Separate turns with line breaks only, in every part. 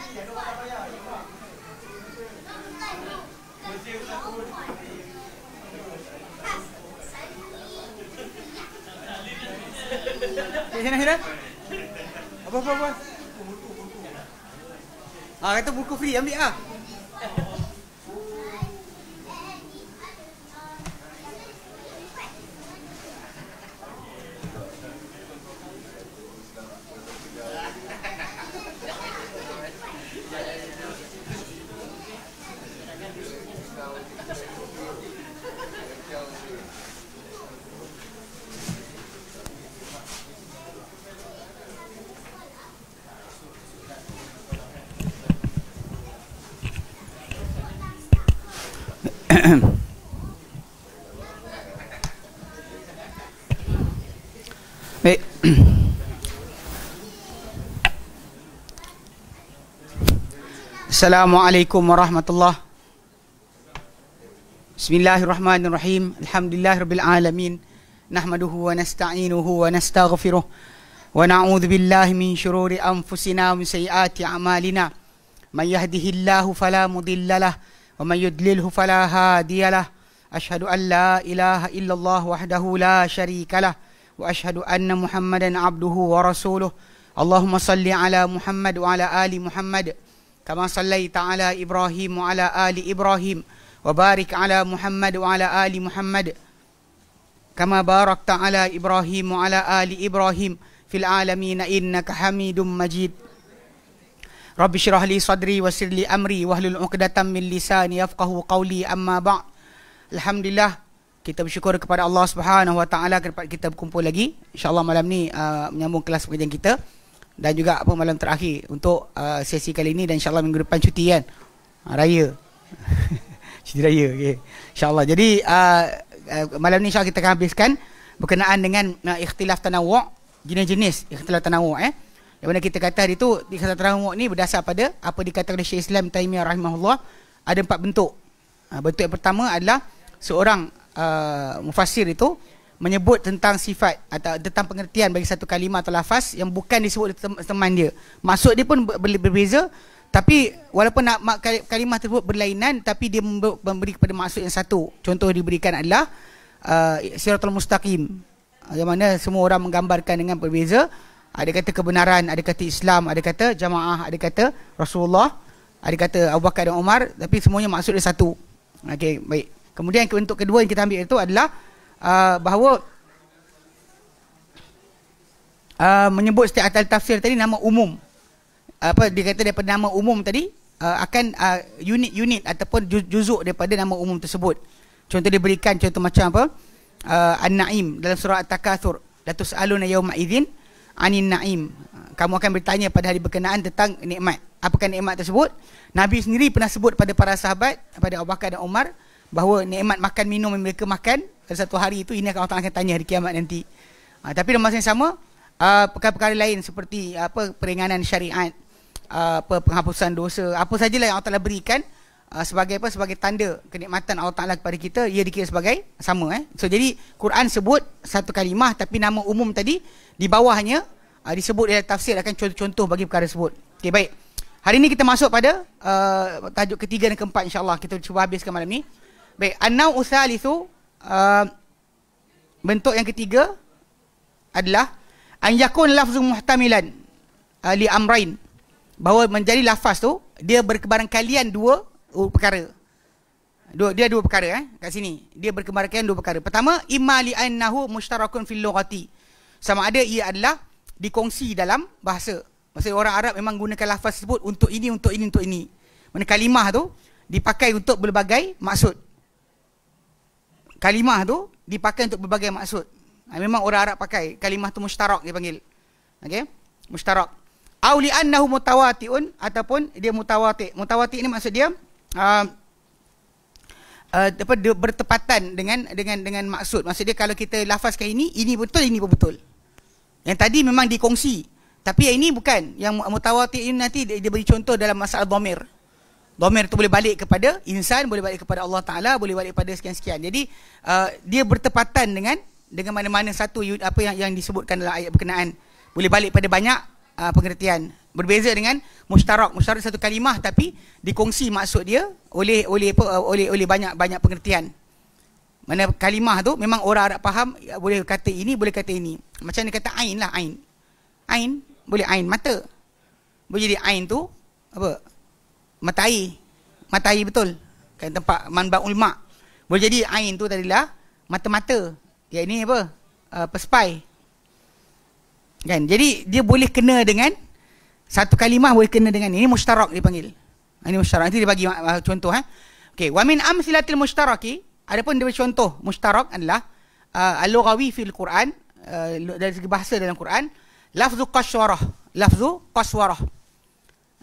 Sini. Apa? Kata buku free, ambil ah. Baik. Assalamualaikum warahmatullahi. Bismillahirrahmanirrahim. Alhamdulillahirabbil alamin. Nahmaduhu wa nasta'inuhu wa nastaghfiruh. Wa na'udzu billahi min shururi anfusina wa min sayyiati a'malina. Man yahdihillahu fala mudilla lahu wa man yudlilhu fala hadiya lahu. Asyhadu an la ilaha illallah wahdahu la syarika lahu wa asyhadu anna Muhammadan abduhu wa rasuluh. Allahumma salli ala Muhammad wa ala ali Muhammad kama sallaita ala Ibrahim wa ala ali Ibrahim wa barik ala Muhammad wa ala ali Muhammad kama barakta ala Ibrahim wa ala ali Ibrahim fil alamin innaka Hamidum Majid. Rabbi syrah li sadri wa yassir li amri wahlul 'uqdatam min lisani yafqahu qawli, amma ba'd. Alhamdulillah, kita bersyukur kepada Allah Subhanahu Wa Taala kerana kita berkumpul lagi. InsyaAllah malam ni menyambung kelas pengajian kita dan juga malam terakhir untuk sesi kali ini, dan insyaAllah minggu depan cuti kan, raya. Cuti raya, okay. InsyaAllah. Jadi malam ni insyaAllah kita akan habiskan berkenaan dengan ikhtilaf tanawwu', jenis-jenis ikhtilaf tanawwu'. Yang mana kita kata hari tu ikhtilaf tanawwu' ni berdasar pada apa dikatakan oleh Syekh Islam Taimiyah rahimahullah. Ada 4 bentuk. Bentuk yang pertama adalah seorang mufassir itu menyebut tentang sifat atau tentang pengertian bagi satu kalimah atau lafaz yang bukan disebut teman dia. Maksud dia pun berbeza, tapi walaupun kalimah tersebut berlainan, tapi dia memberi kepada maksud yang satu. Contoh diberikan adalah siratal mustaqim, yang mana semua orang menggambarkan dengan berbeza. Ada kata kebenaran, ada kata Islam, ada kata jamaah, ada kata Rasulullah, ada kata Abu Bakar dan Umar, tapi semuanya maksud dia satu. Okey, baik. Kemudian bentuk kedua yang kita ambil itu adalah bahawa menyebut setiap tafsir tadi nama umum. Dia kata daripada nama umum tadi akan unit-unit ataupun juzuk daripada nama umum tersebut. Contoh diberikan contoh macam apa? An-Na'im dalam surah At-Takatsur, la tus'aluna yawma idzin 'anil na'im. Kamu akan bertanya pada hari berkenaan tentang nikmat. Apakah nikmat tersebut? Nabi sendiri pernah sebut pada para sahabat, pada Abu Bakar dan Umar, bahawa nikmat makan minum yang mereka makan pada satu hari itu, ini akan Allah akan tanya hari kiamat nanti. Tapi dalam masa yang sama, perkara-perkara lain seperti peringanan syariat, penghapusan dosa, apa sajalah yang Allah Taala berikan sebagai sebagai tanda kenikmatan Allah Taala kepada kita, ia dikira sebagai sama. So jadi Quran sebut satu kalimah, tapi nama umum tadi di bawahnya disebut dalam tafsir akan contoh-contoh bagi perkara tersebut. Okey, baik. Hari ini kita masuk pada tajuk ketiga dan keempat, insya-Allah kita cuba habiskan malam ni. Baik, an-naw'u tsalitsu, bentuk yang ketiga adalah an yakun lafzu muhtamilan li amrain, bahawa menjadi lafaz tu dia berkebarangkalian dua perkara. Dia dua perkara kat sini. Dia berkebarangkalian dua perkara. Pertama, imma li annahu mushtarakun fil lughati. Sama ada ia adalah dikongsi dalam bahasa. Maksudnya orang Arab memang gunakan lafaz tersebut untuk ini, untuk ini, untuk ini. Mana kalimah tu dipakai untuk berbagai maksud. Kalimah tu dipakai untuk berbagai maksud. Memang orang Arab pakai kalimah tu mushtarak dia panggil. Okey? Mushtarak. Au li annahu mutawati'un, ataupun dia mutawati'. Mutawati' ni maksud dia bertepatan dengan maksud. Maksud dia kalau kita lafazkan ini betul, ini pun betul. Yang tadi memang dikongsi, tapi yang ini bukan. Yang mutawati' ini nanti dia beri contoh dalam masalah dhamir. Dhamir tu boleh balik kepada insan, boleh balik kepada Allah Ta'ala, boleh balik kepada sekian-sekian. Jadi dia bertepatan dengan mana-mana satu apa yang disebutkan dalam ayat berkenaan. Boleh balik pada banyak pengertian. Berbeza dengan mushtarak. Mushtarak satu kalimah tapi dikongsi maksud dia oleh banyak pengertian. Mana kalimah tu memang orang Arab faham, boleh kata ini, boleh kata ini. Macam dia kata ain lah, ain. Ain, boleh ain, mata. Boleh jadi ain tu, apa? Mata air. Mata air betul. Kan tempat manba'ul ma'. Boleh jadi ain tu tadilah mata-mata. Ya ini apa? Pespai. Kan? Jadi dia boleh kena dengan satu kalimah, boleh kena dengan ini mushtarak dipanggil. Ini mushtarak. Nanti dia bagi contoh. Okey, wa min amsilatil mushtaraki. Adapun dari contoh mushtarak adalah al-lughawi fil Quran, dari segi bahasa dalam Quran, lafzu qaswarah, lafzu qaswarah.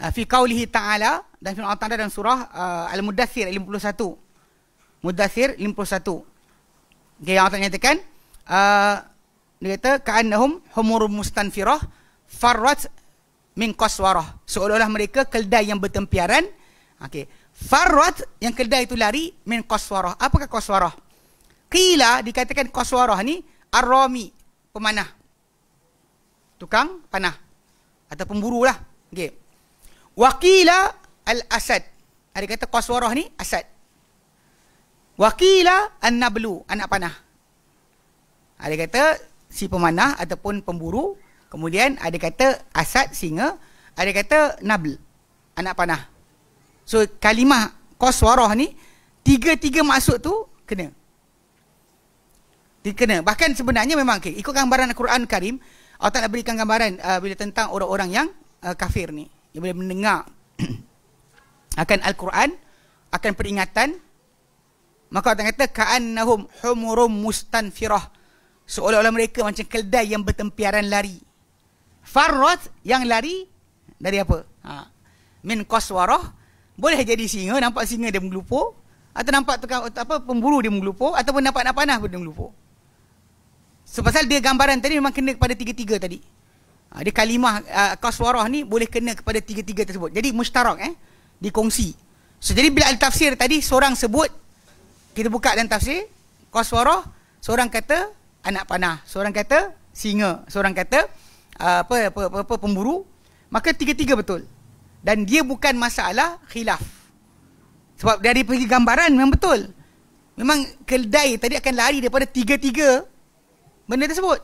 Fi qaulihi ta'ala, dan firman Allah Ta'ala dalam surah Al-Mudaththir 51. Mudaththir 51. Okay, yang Allah nyatakan, dia kata ka'annahum humurum mustanfirah farrat min qaswarah. Seolah-olah mereka keldai yang bertempiaran. Okey. Farrat yang keldai itu lari min qaswarah. Apakah qaswarah? Qila dikatakan qaswarah ni ar-rami, pemanah. Tukang panah atau pemburu lah. Okey. Wa qila al-asad. Ada kata qaswarah ni asad. Wa qila an-nablu, anak panah. Ada kata si pemanah ataupun pemburu. Kemudian ada kata asad, singa. Ada kata nabl, anak panah. So kalimah qaswarah ni tiga-tiga maksud tu kena. Dikena. Bahkan sebenarnya memang ikut gambaran Al-Quran Karim, Allah Ta'ala berikan gambaran bila tentang orang-orang yang kafir ni. Yang boleh mendengar akan Al-Quran, akan peringatan. Maka Allah Ta'ala kata ka'annahum humurum mustanfirah. Seolah-olah mereka macam keldai yang bertempiaran lari. Farrat yang lari dari apa? Min qaswarah. Boleh jadi singa, nampak singa dia menggelupur, atau nampak pemburu dia menggelupur, ataupun nampak nak panah pun dia menggelupur. Sebab dia gambaran tadi memang kena kepada tiga-tiga tadi. Dia kalimah qaswarah ni boleh kena kepada tiga-tiga tersebut. Jadi mushtarak, dikongsi. So jadi bila al-tafsir tadi seorang sebut, kita buka dalam tafsir qaswarah, seorang kata anak panah, seorang kata singa, seorang kata pemburu, maka tiga-tiga betul. Dan dia bukan masalah khilaf. Sebab dari pergi gambaran memang betul. Memang keldai tadi akan lari daripada tiga-tiga benda tersebut.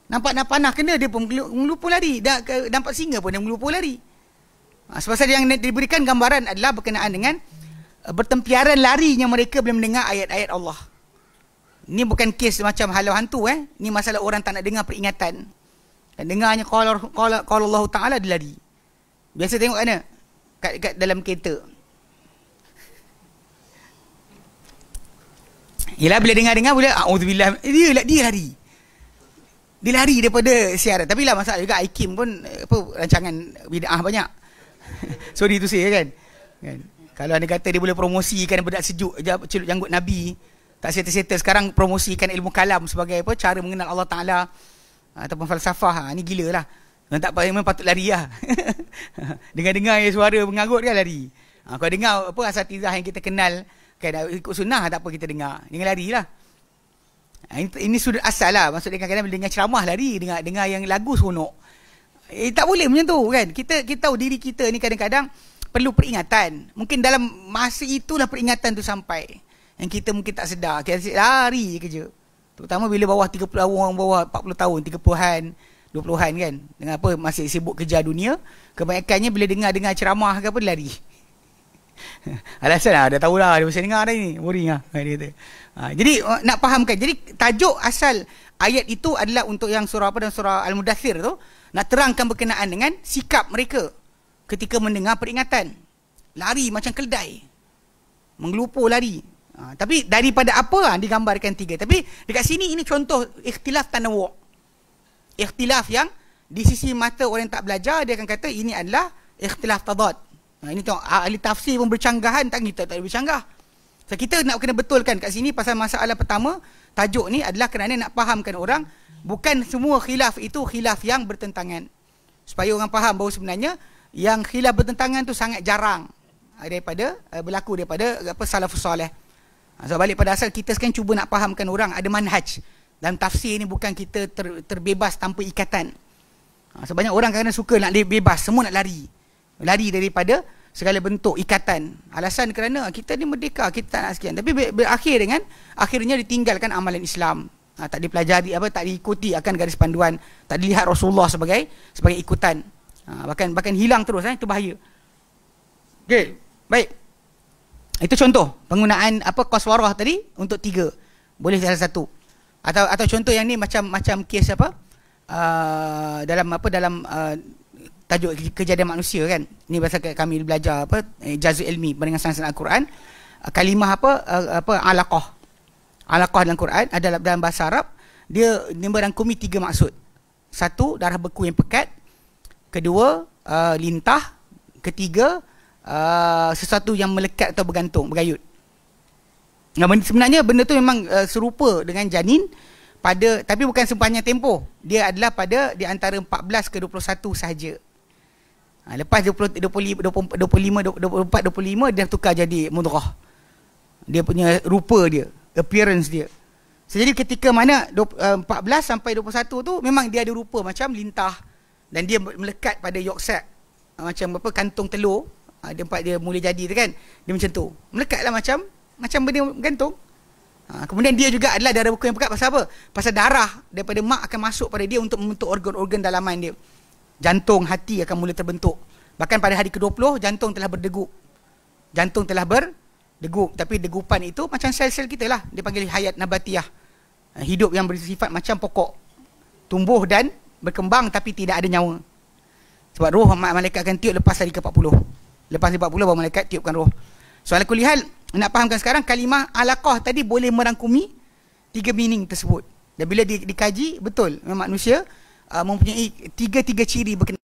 Nampak nak panah kena, dia pun melupur lari. Nampak singa pun dia melupur lari. Sebab yang diberikan gambaran adalah berkenaan dengan bertempiaran larinya mereka bila mendengar ayat-ayat Allah. Ini bukan kes macam halau hantu. Ini masalah orang tak nak dengar peringatan. Dan dengarnya qala Allah Ta'ala dia lari. Biasa tengok mana? Kat dalam kereta. Yelah bila dengar-dengar boleh a'udzubillah, dia lari. Dia lari daripada siaran. Tapi lah masalah juga IKIM pun rancangan bid'ah banyak. Sorry tu saya kan. Kalau anda kata dia boleh promosikan bedak sejuk celup janggut Nabi, tak settle-settle sekarang promosikan ilmu kalam sebagai cara mengenal Allah Ta'ala ataupun falsafah. Ni gila lah. Tak memang patut lari lah. Dengar-dengar suara mengarut dia lari. Kalau dengar asatizah yang kita kenal, kan, ikut sunnah tak apa kita dengar. Dengar lari lah. Ini sudut asal lah. Maksudnya kadang-kadang bila dengar ceramah lari, dengar yang lagu seronok. Tak boleh macam tu kan. Kita tahu diri kita ni kadang-kadang perlu peringatan. Mungkin dalam masa itulah peringatan tu sampai. Yang kita mungkin tak sedar. Kita lari je kerja. Terutama bila bawah 30 orang, bawah 40 tahun, 30-an. 20-an kan, dengan apa masih sibuk kerja dunia, kebanyakannya bila dengar ceramah ke apa dia lari. Alasan lah, dah tahulah dia mesti dengar dah ni, boring lah dia kata. Jadi nak fahamkan, jadi tajuk asal ayat itu adalah untuk yang surah dan surah Al-Mudaththir tu, nak terangkan berkenaan dengan sikap mereka ketika mendengar peringatan. Lari macam keldai, menggelupur lari. Tapi daripada apa digambarkan tiga. Tapi dekat sini ini contoh ikhtilaf tanawu'. Ikhtilaf yang di sisi mata orang yang tak belajar, dia akan kata ini adalah ikhtilaf tadad. Ini tengok ahli tafsir pun bercanggahan, kita tak bercanggah. So kita nak kena betulkan kat sini pasal masalah pertama, tajuk ni adalah kerana nak fahamkan orang bukan semua khilaf itu khilaf yang bertentangan. Supaya orang faham bahawa sebenarnya yang khilaf bertentangan tu sangat jarang daripada berlaku daripada salafus soleh. So balik pada asal, kita sekarang cuba nak fahamkan orang ada manhaj. Dalam tafsir ni bukan kita terbebas tanpa ikatan. Sebanyak orang kadang suka nak bebas, semua nak lari. Lari daripada segala bentuk ikatan. Alasan kerana kita ni merdeka, kita tak nak sekian. Tapi berakhir dengan akhirnya ditinggalkan amalan Islam. Tak dipelajari tak diikuti akan garis panduan, tak dilihat Rasulullah sebagai ikutan. Bahkan hilang terus, itu bahaya. Okey, baik. Itu contoh penggunaan qaswarah tadi untuk 3. Boleh salah satu. Atau contoh yang ni macam kes dalam tajuk kejadian manusia kan. Ni pasal kami belajar jazul ilmi dengan sains Al-Quran. Kalimah alaqah. Alaqah dalam Quran adalah dalam bahasa Arab, dia merangkumi 3 maksud. 1, darah beku yang pekat. 2, lintah. 3, sesuatu yang melekat atau bergantung, bergayut. Sebenarnya benda tu memang serupa dengan janin tapi bukan sepanjang tempoh. Dia adalah di antara 14 ke 21 sahaja. Lepas 25, 24, 25 dia tukar jadi mudghah. Dia punya rupa dia, appearance dia. Jadi ketika mana 14 sampai 21 tu memang dia ada rupa macam lintah dan dia melekat pada yolk sac, macam kantung telur. Dia mula jadi tu kan. Dia macam tu. Melekatlah macam benda gantung. Kemudian dia juga adalah darah beku yang pekat. Pasal apa? Pasal darah daripada mak akan masuk pada dia untuk membentuk organ-organ dalaman dia. Jantung, hati akan mula terbentuk. Bahkan pada hari ke-20 jantung telah berdegup. Tapi degupan itu macam sel-sel kita lah. Dia panggil hayat nabatiyah. Hidup yang bersifat macam pokok. Tumbuh dan berkembang tapi tidak ada nyawa. Sebab roh malaikat akan tiup lepas hari ke-40. Lepas 40 baru malaikat tiupkan roh. Soal kulihal, nak fahamkan sekarang kalimah alaqah tadi boleh merangkumi 3 meaning tersebut. Dan bila dikaji, betul memang manusia mempunyai 3 ciri berkenaan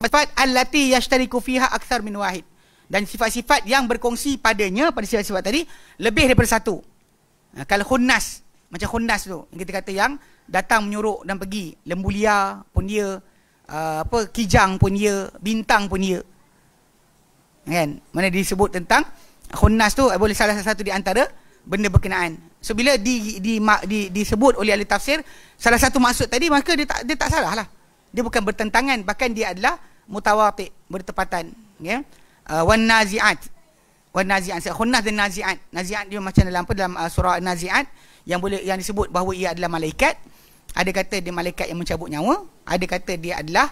sifat allati yashtariku fiha akthar min wahid. Dan sifat-sifat yang berkongsi padanya, pada sifat-sifat tadi, lebih daripada satu. Kalau khunnas, macam khunnas tu, yang kita kata yang datang menyuruh dan pergi, lembu liar pun dia, kijang pun dia, bintang pun dia. Kan? Mana disebut tentang khunnas tu boleh salah satu di antara benda berkenaan. So bila disebut oleh ahli tafsir salah satu maksud tadi, maka dia tak salah lah. Dia bukan bertentangan, bahkan dia adalah mutawati', bertepatan. Ya. Wan nazi'at. Khunnas dan nazi'at. Nazi'at dia macam dalam surah Nazi'at yang disebut bahawa ia adalah malaikat. Ada kata dia malaikat yang mencabut nyawa, ada kata dia adalah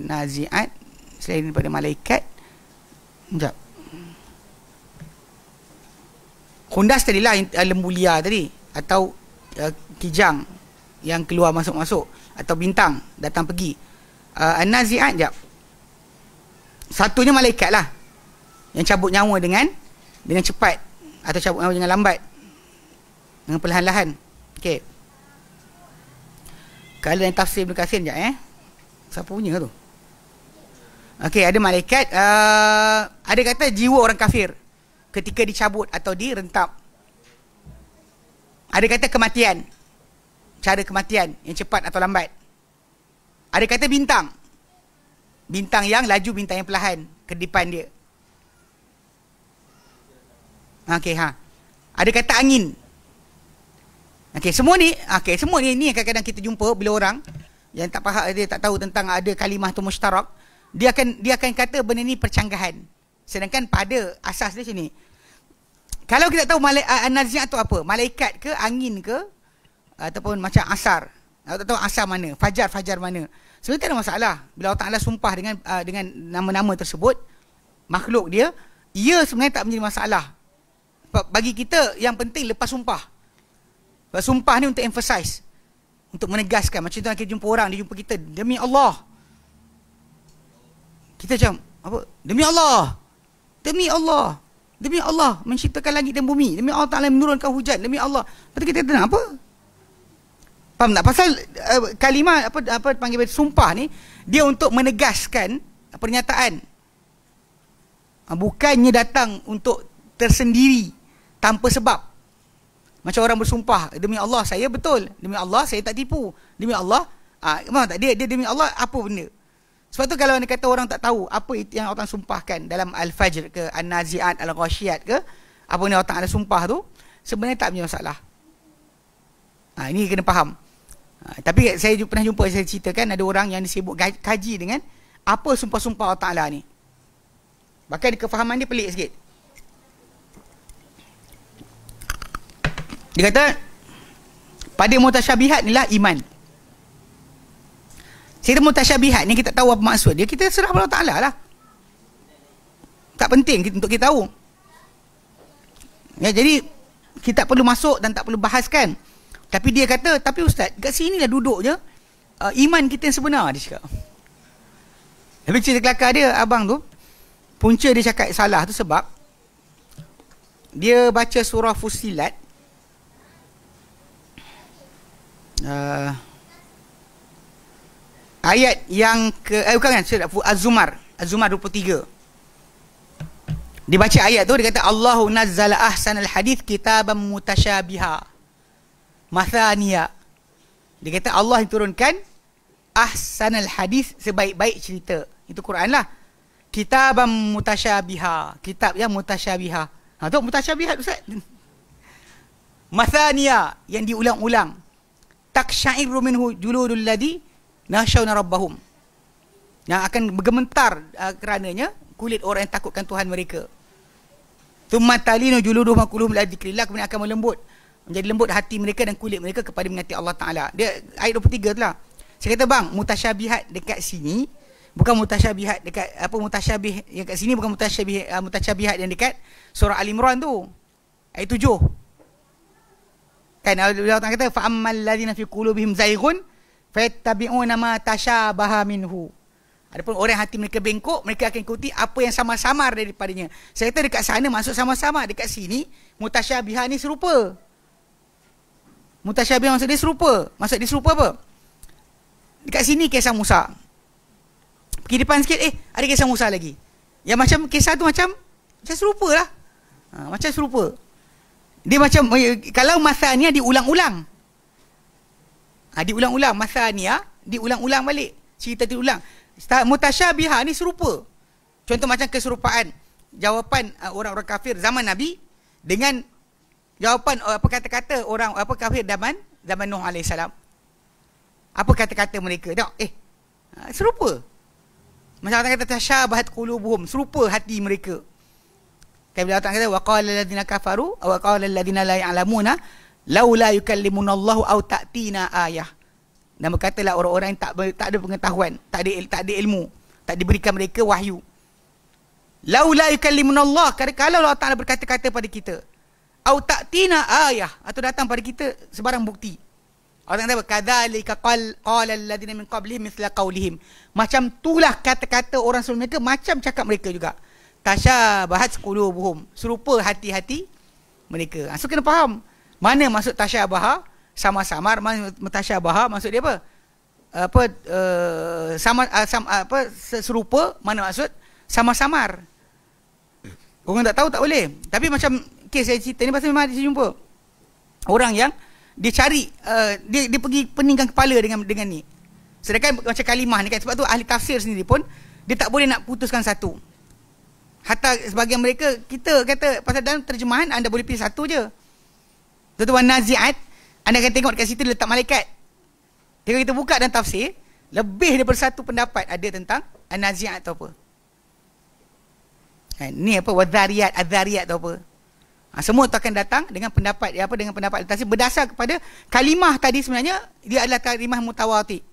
nazi'at selain daripada malaikat. Sekejap. Khunnas tadilah lembu liar tadi, atau kijang yang keluar masuk-masuk, atau bintang datang pergi. An-nazi'at jap. Satunya malaikat lah yang cabut nyawa dengan cepat, atau cabut nyawa dengan lambat, dengan perlahan-lahan. Okey. Kalau yang tafsir Ibn Katsir sekejap siapa punya tu? Okey, ada malaikat, ada kata jiwa orang kafir ketika dicabut atau direntap. Ada kata kematian, cara kematian yang cepat atau lambat. Ada kata bintang yang laju, bintang yang perlahan, kedipan dia. Okey, ada kata angin. Okey, semua ni yang kadang-kadang kita jumpa bila orang yang tak faham, dia tak tahu tentang ada kalimah tu mushtarak, dia akan kata benda ni percanggahan. Sedangkan pada asas dia sini, kalau kita tahu an-nazi'at tu apa, malaikat ke, angin ke, ataupun macam asar, atau tahu asar mana, fajar mana, sebenarnya tak ada masalah. Bila Allah Ta'ala sumpah dengan nama-nama tersebut, makhluk dia, ia sebenarnya tak menjadi masalah. Bagi kita yang penting lepas sumpah. Lepas sumpah ni untuk emphasize, untuk menegaskan. Macam tu kita jumpa orang, dia jumpa kita, demi Allah, kita macam apa? Demi Allah, demi Allah, demi Allah menciptakan langit dan bumi, demi Allah Ta'ala menurunkan hujan, demi Allah. Lepas tu kita kata apa? Faham tak? Pasal kalimah apa panggil sumpah ni, dia untuk menegaskan pernyataan. Bukannya datang untuk tersendiri tanpa sebab. Macam orang bersumpah, demi Allah saya betul, demi Allah saya tak tipu, demi Allah, faham tak? Dia demi Allah apa benda. Sebab tu kalau anda kata orang tak tahu apa yang Allah sumpahkan dalam Al-Fajr ke, An-Nazi'at, Al-Ghashiyat ke, apa yang Allah Ta'ala sumpah tu, sebenarnya tak punya masalah. Ini kena faham. Tapi saya pernah jumpa, saya ceritakan ada orang yang sibuk kaji dengan apa sumpah-sumpah Allah Ta'ala ni. Bahkan kefahaman dia pelik sikit. Dia kata pada mutasyabihat ni lah iman. Cerita mutasyabihat ni kita tahu apa maksud dia, kita serah pada Allah Ta'ala lah. Tak penting untuk kita tahu. Ya, jadi kita tak perlu masuk dan tak perlu bahaskan. Tapi dia kata, tapi ustaz, kat sini lah duduk je iman kita yang sebenar, dia cakap. Tapi cerita kelakar dia, abang tu, punca dia cakap salah tu sebab dia baca surah Fussilat, ayat yang bukan kan, Az-Zumar 23. Dia baca ayat tu, dia kata Allahu nazzala ahsanal hadith kitaban mutasyabiha mathaniya. Dia kata Allah yang turunkan ahsanal hadith, sebaik-baik cerita. Itu Quran lah. Kitaban mutasyabiha, kitab yang mutasyabiha. Tu mutasyabihat ustaz. Mathaniya, yang diulang-ulang. Taksyairu minhu juludul ladhi nasyawna rabbahum, yang akan bergementar kerananya kulit orang yang takutkan Tuhan mereka. Thumma talinu juluduhum quluhum la dzikrillah, kemudian akan menjadi lembut hati mereka dan kulit mereka kepada mengingati Allah Ta'ala. Dia ayat 23 tu lah. Saya kata bang, mutasyabihat dekat sini bukan mutasyabihat dekat apa, mutasyabih yang kat sini bukan mutasyabihat yang dekat surah Al-Imran tu ayat 7. Kan Allah Ta'ala kata fa ammal ladzina fi qulubihim zaighun fayattabi'una ma tashabaha minhu. Adapun orang hati mereka bengkok, mereka akan ikuti apa yang samar-samar daripadanya. Saya kata dekat sana maksud sama-sama, dekat sini mutasyabihah ni serupa. Mutasyabihah maksud dia serupa. Maksud dia serupa apa? Dekat sini kisah Musa. Pergi depan sikit, ada kisah Musa lagi. Yang macam kisah tu macam serupa lah. Macam serupa. Dia macam, kalau masanya diulang-ulang. Diulang-ulang. Masanya diulang-ulang balik. Cerita diulang. Mutasyabihah ni serupa. Contoh macam keserupaan jawapan orang-orang kafir zaman Nabi dengan jawapan apa kata-kata orang apa kafir zaman Nuh alaihissalam. Apa kata-kata mereka? Tengok, serupa. Macam Allah kata tasyabahat qulubuhum, serupa hati mereka. Kan bila Allah kata wa qala alladziina kafaru wa qala alladziina la ya'lamuna laula yukallimunallahu aw ta'tina ayah. Dan berkatalah orang-orang yang tak ada pengetahuan, tak ada ilmu, tak diberikan mereka wahyu. Laula yukallimunallah, kalau Allah Taala berkata-kata pada kita, aw ta'tina ayah, atau datang pada kita sebarang bukti. Allah kata kadzalika qala alladziina min qablihim mithla qaulihim. Macam itulah kata-kata orang sebelum mereka, macam cakap mereka juga. Tasyabahat qulubuhum, serupa hati-hati mereka. So kena faham mana maksud tasyabaha, sama-samar. Tasyabaha maksud dia apa? Serupa, mana maksud sama-samar. Orang tak tahu tak boleh. Tapi macam kes saya cerita ni pasal memang dia jumpa orang yang dia cari dia pergi peningkan kepala dengan ni. Sedangkan macam kalimah ni kan, sebab tu ahli tafsir sendiri pun dia tak boleh nak putuskan satu. Hatta sebahagian mereka, kita kata pasal dalam terjemahan anda boleh pilih satu je. Tuan-tuan naziat, anda akan tengok dekat situ dia letak malaikat. Kalau kita buka dalam tafsir, lebih daripada satu pendapat ada tentang an-naziat atau apa. Ni apa, wadhariyat, adzariyat atau apa. Semua tu akan datang dengan pendapat dengan pendapat tafsir berdasar kepada kalimah tadi. Sebenarnya dia adalah kalimah mutawati.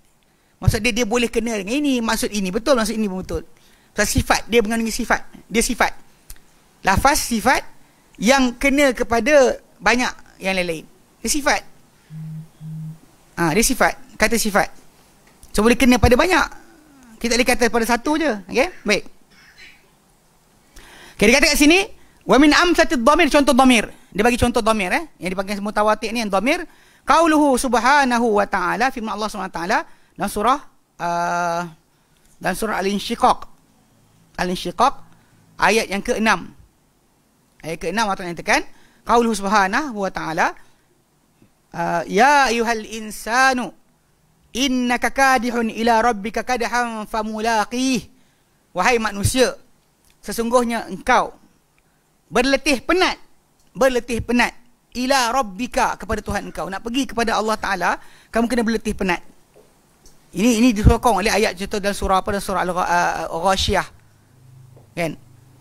Maksud dia boleh kena dengan ini, maksud ini betul, maksud ini betul. Sifat dia mengandungi sifat, dia sifat lafaz sifat yang kena kepada banyak yang lain-lain. Dia sifat, dia sifat, kata sifat, so boleh kena pada banyak. Kita boleh kata pada satu je. Okay, baik. Okay, dia kata kat sini wa min amsatid dhamir, contoh dhamir. Dia bagi contoh dhamir yang dipanggil mutawatir ni, yang dhamir. Qauluhu subhanahu wa ta'ala, firman Allah Subhanahu wa ta'ala dan surah Al-Insyiqaq. Al-Insyiqaq ayat yang ke-6. Ayat ke-6 Allah nyatakan qauluhu subhanahu wa ta'ala ya ayyuhal insanu innaka kadihun ila rabbika kadhan famulaqih. Wahai manusia, sesungguhnya engkau berletih penat ila rabbika, kepada Tuhan engkau. Nak pergi kepada Allah Ta'ala, kamu kena berletih penat. Ini disokong oleh ayat contoh dalam surah apa, dalam surah Al-Ghashiyah. Kan?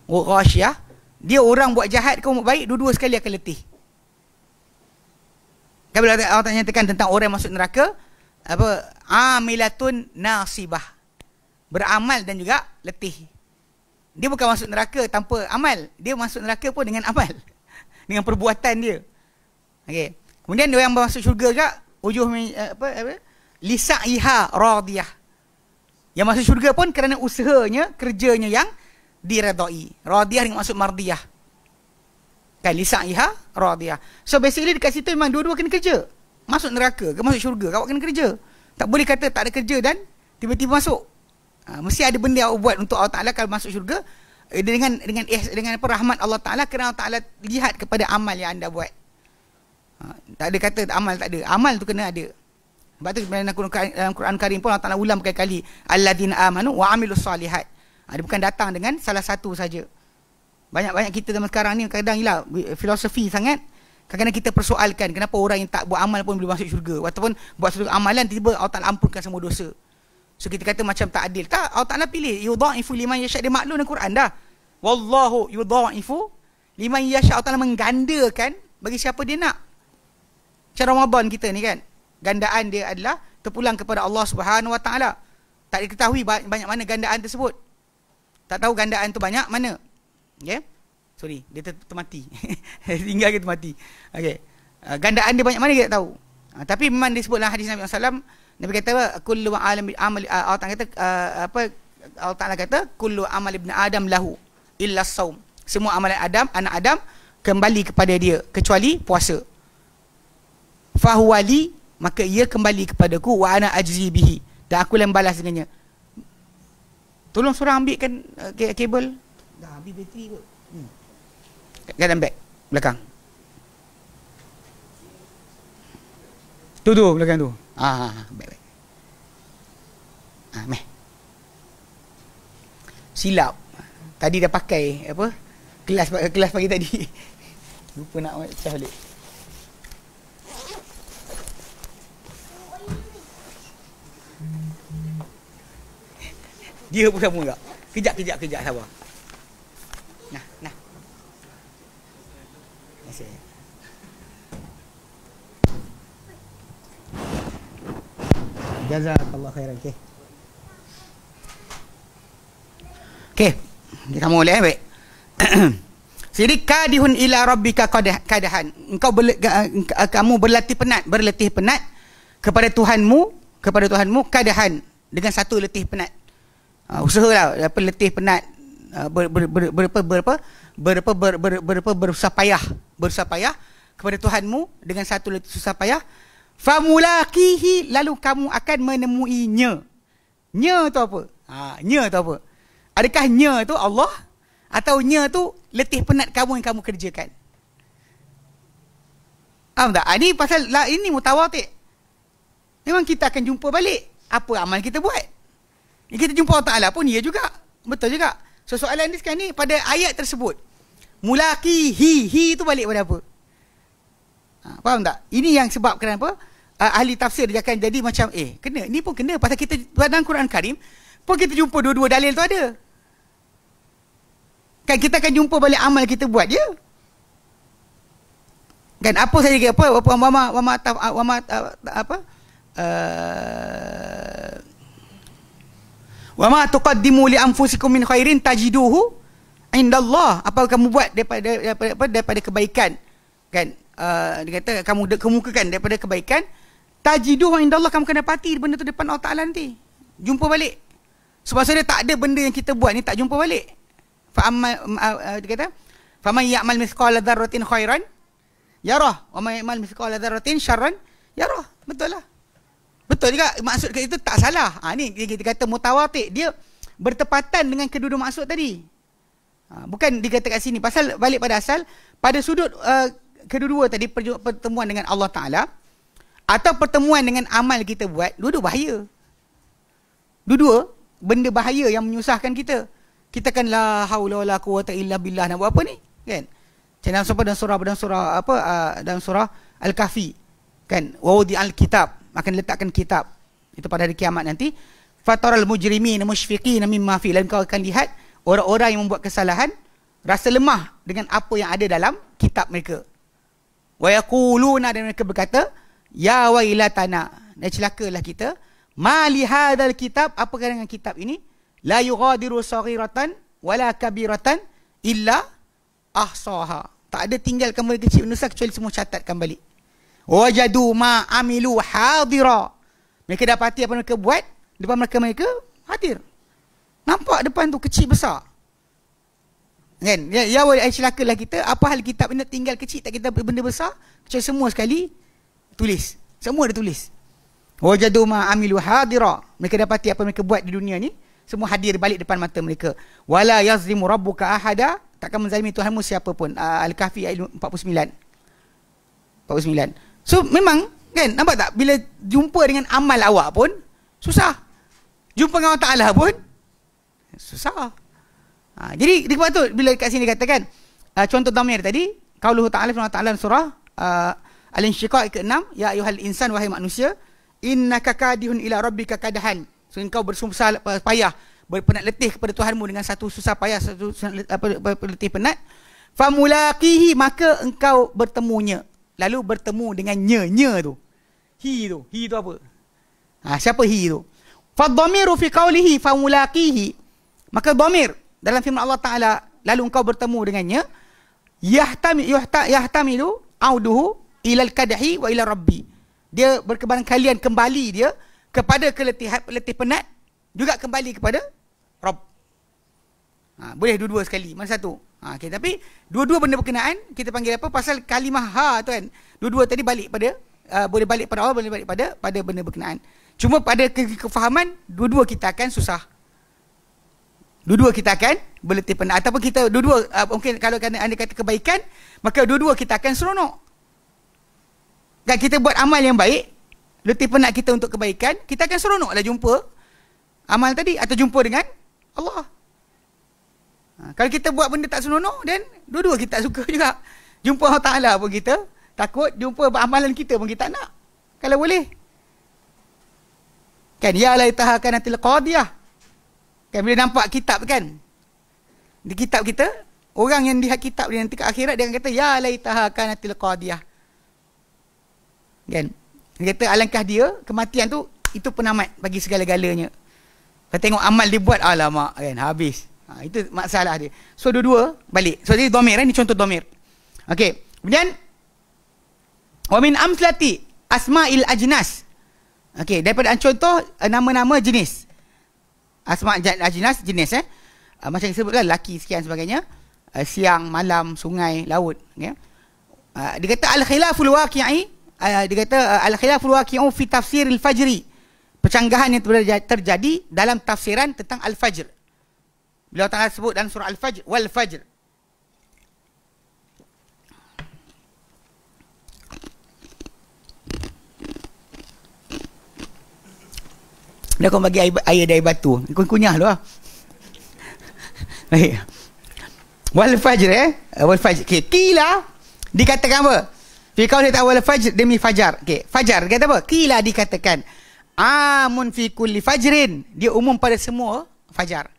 Ghashiyah, dia orang buat jahat kau buat baik, dua-dua sekali akan letih. Kan bila Allah nyatakan tentang orang yang masuk neraka, apa, amilatun nasibah, beramal dan juga letih. Dia bukan masuk neraka tanpa amal, dia masuk neraka pun dengan amal, dengan perbuatan dia. Okey. Kemudian dia yang masuk syurga juga, lisa'iha radiyah. Yang masuk syurga pun kerana usahanya, kerjanya yang diredai. Radiyah dengan maksud mardiyah. Kan, lisa'iha radiyah. So basically dekat situ memang dua-dua kena kerja. Masuk neraka ke masuk syurga, kau kena kerja. Tak boleh kata tak ada kerja dan tiba-tiba masuk. Mesti ada benda yang buat untuk Allah Ta'ala kalau masuk syurga, dengan apa, rahmat Allah Ta'ala, kerana Allah Ta'ala lihat kepada amal yang anda buat. Tak ada kata amal tak ada. Amal tu kena ada. Sebab tu dalam Quran Karim pun Allah Ta'ala ulang berkali-kali, alladzina amanu wa amilus salihat. Dia bukan datang dengan salah satu saja. Banyak-banyak kita zaman sekarang ni kadang hilang filosofi sangat. Kadang-kadang kita persoalkan kenapa orang yang tak buat amal pun boleh masuk syurga, ataupun buat satu amalan tiba-tiba Allah Ta'ala ampunkan semua dosa. So kita kata macam tak adil. Tak, Allah Ta'ala pilih yudha'ifu liman yasha'. Dia maklum dalam Quran dah. Wallahu yudha'ifu liman yasha'. Allah Ta'ala menggandakan bagi siapa dia nak. Macam Ramadan kita ni kan, gandaan dia adalah terpulang kepada Allah Subhanahu wa Ta'ala. Tak diketahui banyak mana gandaan tersebut. Tak tahu gandaan tu banyak mana. Okay? Sorry, dia termati. Tinggal ke termati. Okay. Gandaan dia banyak mana kita tak tahu. Tapi memang disebut dalam hadis Nabi SAW. Nabi kata kullu amal Allah Ta'ala kata Allah Ta'ala kata kullu amal ibn Adam lahu illa saum. Semua amalan Adam, anak Adam kembali kepada dia kecuali puasa. Fahuwali, maka ia kembali kepadaku, wa ana ajzi bihi, Dan aku yang balas dengannya. Tolong seorang ambilkan kabel. Dah habis bateri kot. Kat beg belakang. Tu belakang tu. Baik. Meh. Silap. Tadi dah pakai apa? Kelas pagi tadi. Lupa nak pecah balik. Dia pun sama tak? Kejap sabar. Nah. Terima Jazakallah khairan. Okey. Kamu boleh baik. Jadi kadihun ila rabbika kadahan. Kamu berlatih penat kepada Tuhanmu kadahan, dengan satu letih penat. Usahalah letih penat, berusaha payah kepada Tuhanmu dengan satu letih susah payah. Famulakihi, lalu kamu akan menemuinya. Nya tu apa? Nya tu apa? Adakah nya tu Allah, atau nya tu letih penat kamu yang kamu kerjakan? Faham tak? Ini pasal ini mutawatir. Memang kita akan jumpa balik apa amal kita buat. Kita jumpa Allah Ta'ala pun ia juga. Betul juga. So soalan ni sekarang ni pada ayat tersebut. Mulakihi tu balik pada apa? Faham tak? Ini yang sebab kenapa ahli tafsir dia akan jadi macam kena, ni pun kena pasal kita dalam Quran Karim pun kita jumpa dua-dua dalil tu ada. Kan kita akan jumpa balik amal kita buat je. Kan apa saya kata wa ma tuqaddimu li anfusikum min khairin tajiduhu indallah. Apa kamu buat daripada kebaikan, kan? Dia kata kamu kemukakan daripada kebaikan, tajiduhu indallah, kamu akan dapati benda tu depan Allah Ta'ala nanti. Jumpa balik. Sebab saya tak ada benda yang kita buat ni tak jumpa balik. Dia kata faman ya'mal mithqala dzarratin khairan yarah wa man ya'mal mithqala dzarratin syarran yarah. Betul lah. Betul juga, maksud itu tak salah. Ni kita kata mutawatir, dia bertepatan dengan kedua-dua maksud tadi. Bukan dikata kat sini, pasal balik pada asal, pada sudut kedua-dua tadi, pertemuan dengan Allah Ta'ala atau pertemuan dengan amal kita buat, dua-dua bahaya. Dua-dua benda bahaya yang menyusahkan kita. Kita kan la haula wala quwata illa billah, nak buat apa ni? Kan? Dalam surah Al-Kahfi, kan? Wa wudi'al kitab, akan letakkan kitab itu pada hari kiamat nanti. Fataral mujrimina musyfiqina mimma fi, dan kau akan lihat orang-orang yang membuat kesalahan rasa lemah dengan apa yang ada dalam kitab mereka. Wa yaquluna, dan mereka berkata, ya wailatana, dan celakalah kita, ma li hadzal kitab, apakah dengan kitab ini, la yughadiru saghiratan wala kabiratan illa ahsaha, tak ada tinggalkan benda kecil besar kecuali semua catatkan balik. Wajadu ma amilu hadira, mereka dapati apa mereka buat depan mereka hadir, nampak depan tu kecil besar, kan? Ya celakalah kita, apa hal kitab ini tinggal kecil, tak kita benda besar kecuali semua sekali tulis, semua ada tulis. Wajadu ma amilu hadira, mereka dapati apa mereka buat di dunia ni semua hadir balik depan mata mereka. Wala yazlimu rabbuka ahada, takkan menzalimi Tuhanmu siapa pun. Al-Kahfi ayat 49. So memang, kan, nampak tak, bila jumpa dengan amal awak pun susah, jumpa dengan Allah Ta'ala pun susah. Jadi sebab tu bila kat sini katakan contoh dhamir tadi, qauluhu ta'ala, firman Allah Ta'ala surah Al-Insyiqaq ke-6, ya ayyuhal insan, wahai manusia, innaka kadihun ila rabbika kadahan. So engkau bersusah payah, berpenat letih kepada Tuhanmu dengan satu susah payah, satu letih penat. Famulaqihi, maka engkau bertemunya. Lalu bertemu dengan nya tu. Hi tu apa? Siapa hi tu? Fadhamiru fi qawlihi famulaqihi, maka dhamir dalam firman Allah Ta'ala, lalu engkau bertemu dengannya, yahtamilu auduhu ilal kadhi wa ila rabbi, dia berkebaran kalian kembali dia kepada letih penat, juga kembali kepada Rabb. Boleh dua-dua sekali, mana satu? Okay, tapi dua-dua benda berkenaan, kita panggil apa? Pasal kalimah ha tu kan, dua-dua tadi balik pada boleh balik pada Allah, boleh balik pada benda berkenaan. Cuma pada kefahaman, dua-dua kita akan susah. Dua-dua kita akan berletih penat. Ataupun kita dua-dua, mungkin kalau anda kata kebaikan, maka dua-dua kita akan seronok. Dan kita buat amal yang baik, letih penat kita untuk kebaikan, kita akan seronoklah jumpa amal tadi atau jumpa dengan Allah. Kalau kita buat benda tak seronok, dan dua-dua kita tak suka juga. Jumpa Allah Ta'ala pun kita takut, jumpa amalan kita pun kita tak nak. Kalau boleh. Kan, ya laitaha kanatil qadiyah. Kan bila nampak kitab kan, di kitab kita, orang yang lihat kitab dia nanti ke akhirat, dia akan kata ya laitaha kanatil qadiyah. Kan, dia kata alangkah dia kematian tu, itu penamat bagi segala-galanya. Kalau tengok amal dia buat, alamak kan, habis. Itu masalah dia. So dua-dua balik. So jadi dhamir, ni contoh dhamir. Okey, kemudian wa min amslati asma'il ajnas. Okey, daripada contoh nama-nama jenis. Asma' ajnas, jenis macam disebutlah laki sekian sebagainya, siang, malam, sungai, laut, okay? Dia kata al-khilaful waqi'i, dia kata al-khilaful waqi'u fi tafsir al-fajri, percanggahan yang terjadi dalam tafsiran tentang al-fajr. Beliau Ta'ala sebut dalam surah al-fajr, wal fajr. Dia akan bagi air dari batu. Kau kunyah tu lah. Baik. Wal fajr wal fajr. Okay. Qila dikatakan apa? Fi qauli ta'ala wal fajr, demi fajar. Okay. Fajar dia kata apa? Qila dikatakan amun fi kulli fajrin. Dia umum pada semua fajar.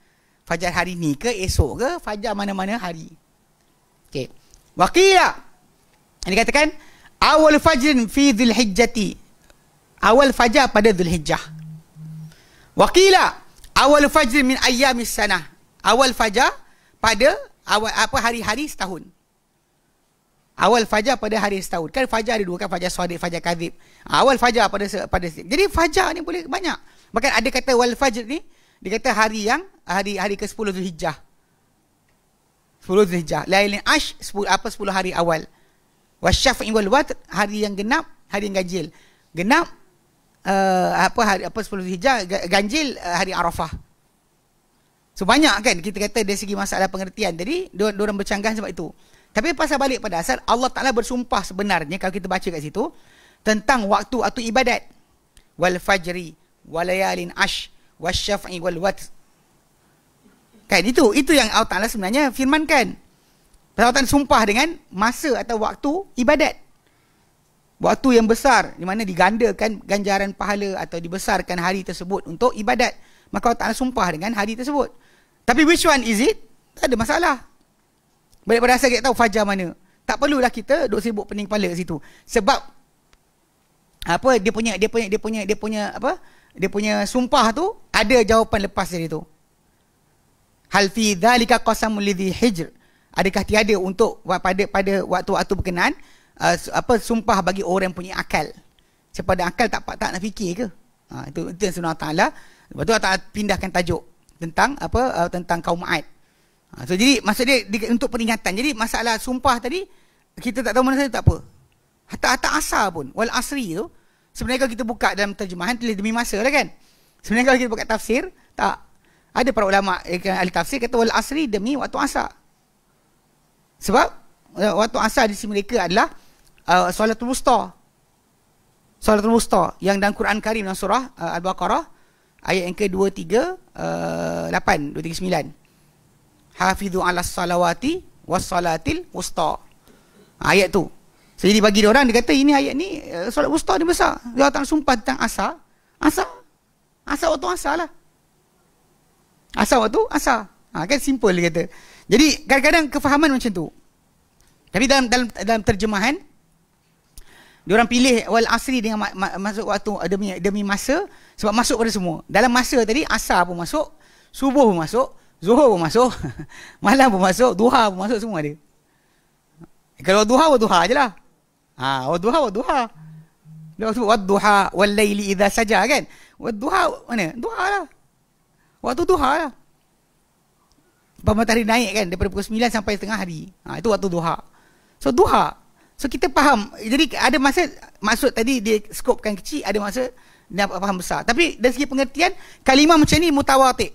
Fajar hari ni ke esok ke, fajar mana-mana hari. Okay. Wa qila dikatakan awal fajrin fi dzulhijjati. Awal fajar pada Dzulhijjah. Waqila awal fajr min ayyamis sanah. Awal fajar pada awal hari-hari setahun. Awal fajar pada hari setahun. Kan fajar ada dua kan, fajar shadiq, fajar kadhib. Awal fajar pada jadi fajar ni boleh banyak. Bahkan ada kata wal fajr ni, dia kata hari yang hari ke-10 Zulhijjah. 10 Zulhijjah. Lailin ash 10 hari awal. Wasyaf'i wal watr, hari yang genap, hari yang ganjil. Genap hari 10 Zulhijjah, ganjil hari Arafah. So banyak kan kita kata dari segi masalah pengertian. Jadi diorang bercanggah sebab itu. Tapi pasal balik pada asal, Allah Ta'ala bersumpah sebenarnya kalau kita baca kat situ tentang waktu atau ibadat. Wal fajri walayalin ash wasyaf'i wal watr. Kan itu yang Allah Ta'ala sebenarnya firmankan. Allah Ta'ala sumpah dengan masa atau waktu ibadat. Waktu yang besar, di mana digandakan ganjaran pahala atau dibesarkan hari tersebut untuk ibadat. Maka Allah Ta'ala sumpah dengan hari tersebut. Tapi which one is it? Tak ada masalah. Balik pada asal kita tahu fajar mana. Tak perlulah kita duk sibuk pening kepala kat situ. Sebab apa dia punya sumpah tu ada jawapan lepas dari tu. Hal fi dzalika qasamul lidhi hijr. Adakah tiada untuk pada waktu-waktu berkenaan sumpah bagi orang yang punya akal. Siapa ada akal tak nak fikir ke? Itu yang sebenarnya Ta'ala. Lepas tu Allah Ta'ala pindahkan tajuk tentang tentang kaum Ad. So jadi maksud dia untuk peringatan. Jadi masalah sumpah tadi kita tak tahu mana saja tak apa. Hatta asar pun, wal asri tu sebenarnya kalau kita buka dalam terjemahan tulis demi masa lah kan. Sebenarnya kalau kita buka tafsir, tak. Ada para ulama ahli tafsir kata wal asri demi waktu asar. Sebab waktu asar di sisi mereka adalah Salatul Wusta. Salatul Wusta yang dalam Quran Karim dalam surah Al-Baqarah ayat yang ke-238, 239. Hafizu 'alas salawati was salatil wusta. Ayat tu. So, jadi bagi dia orang dia kata ini ayat ni solat wusta ni besar. Dia tak sumpah tentang asar. Asar waktu asar lah. Asar waktu asar. Kan simple dia kata. Jadi kadang-kadang kefahaman macam tu. Tapi dalam terjemahan diorang pilih wal asri dengan masuk waktu demi masa, sebab masuk pada semua. Dalam masa tadi asar pun masuk, subuh pun masuk, zuhur pun masuk, malam pun masuk, duha pun masuk, semua dia. Kalau duha je lah. Duha. Dia sebut wadduha wal laili idza saja kan. Wadduha mana? Duha lah. Waktu duha lah. Matahari naik kan daripada pukul 9 sampai tengah hari. Itu waktu duha. So duha. So kita faham. Jadi ada masa maksud tadi dia skopkan kecil, ada masa dia dapat faham besar. Tapi dari segi pengertian, kalimah macam ni mutawatir.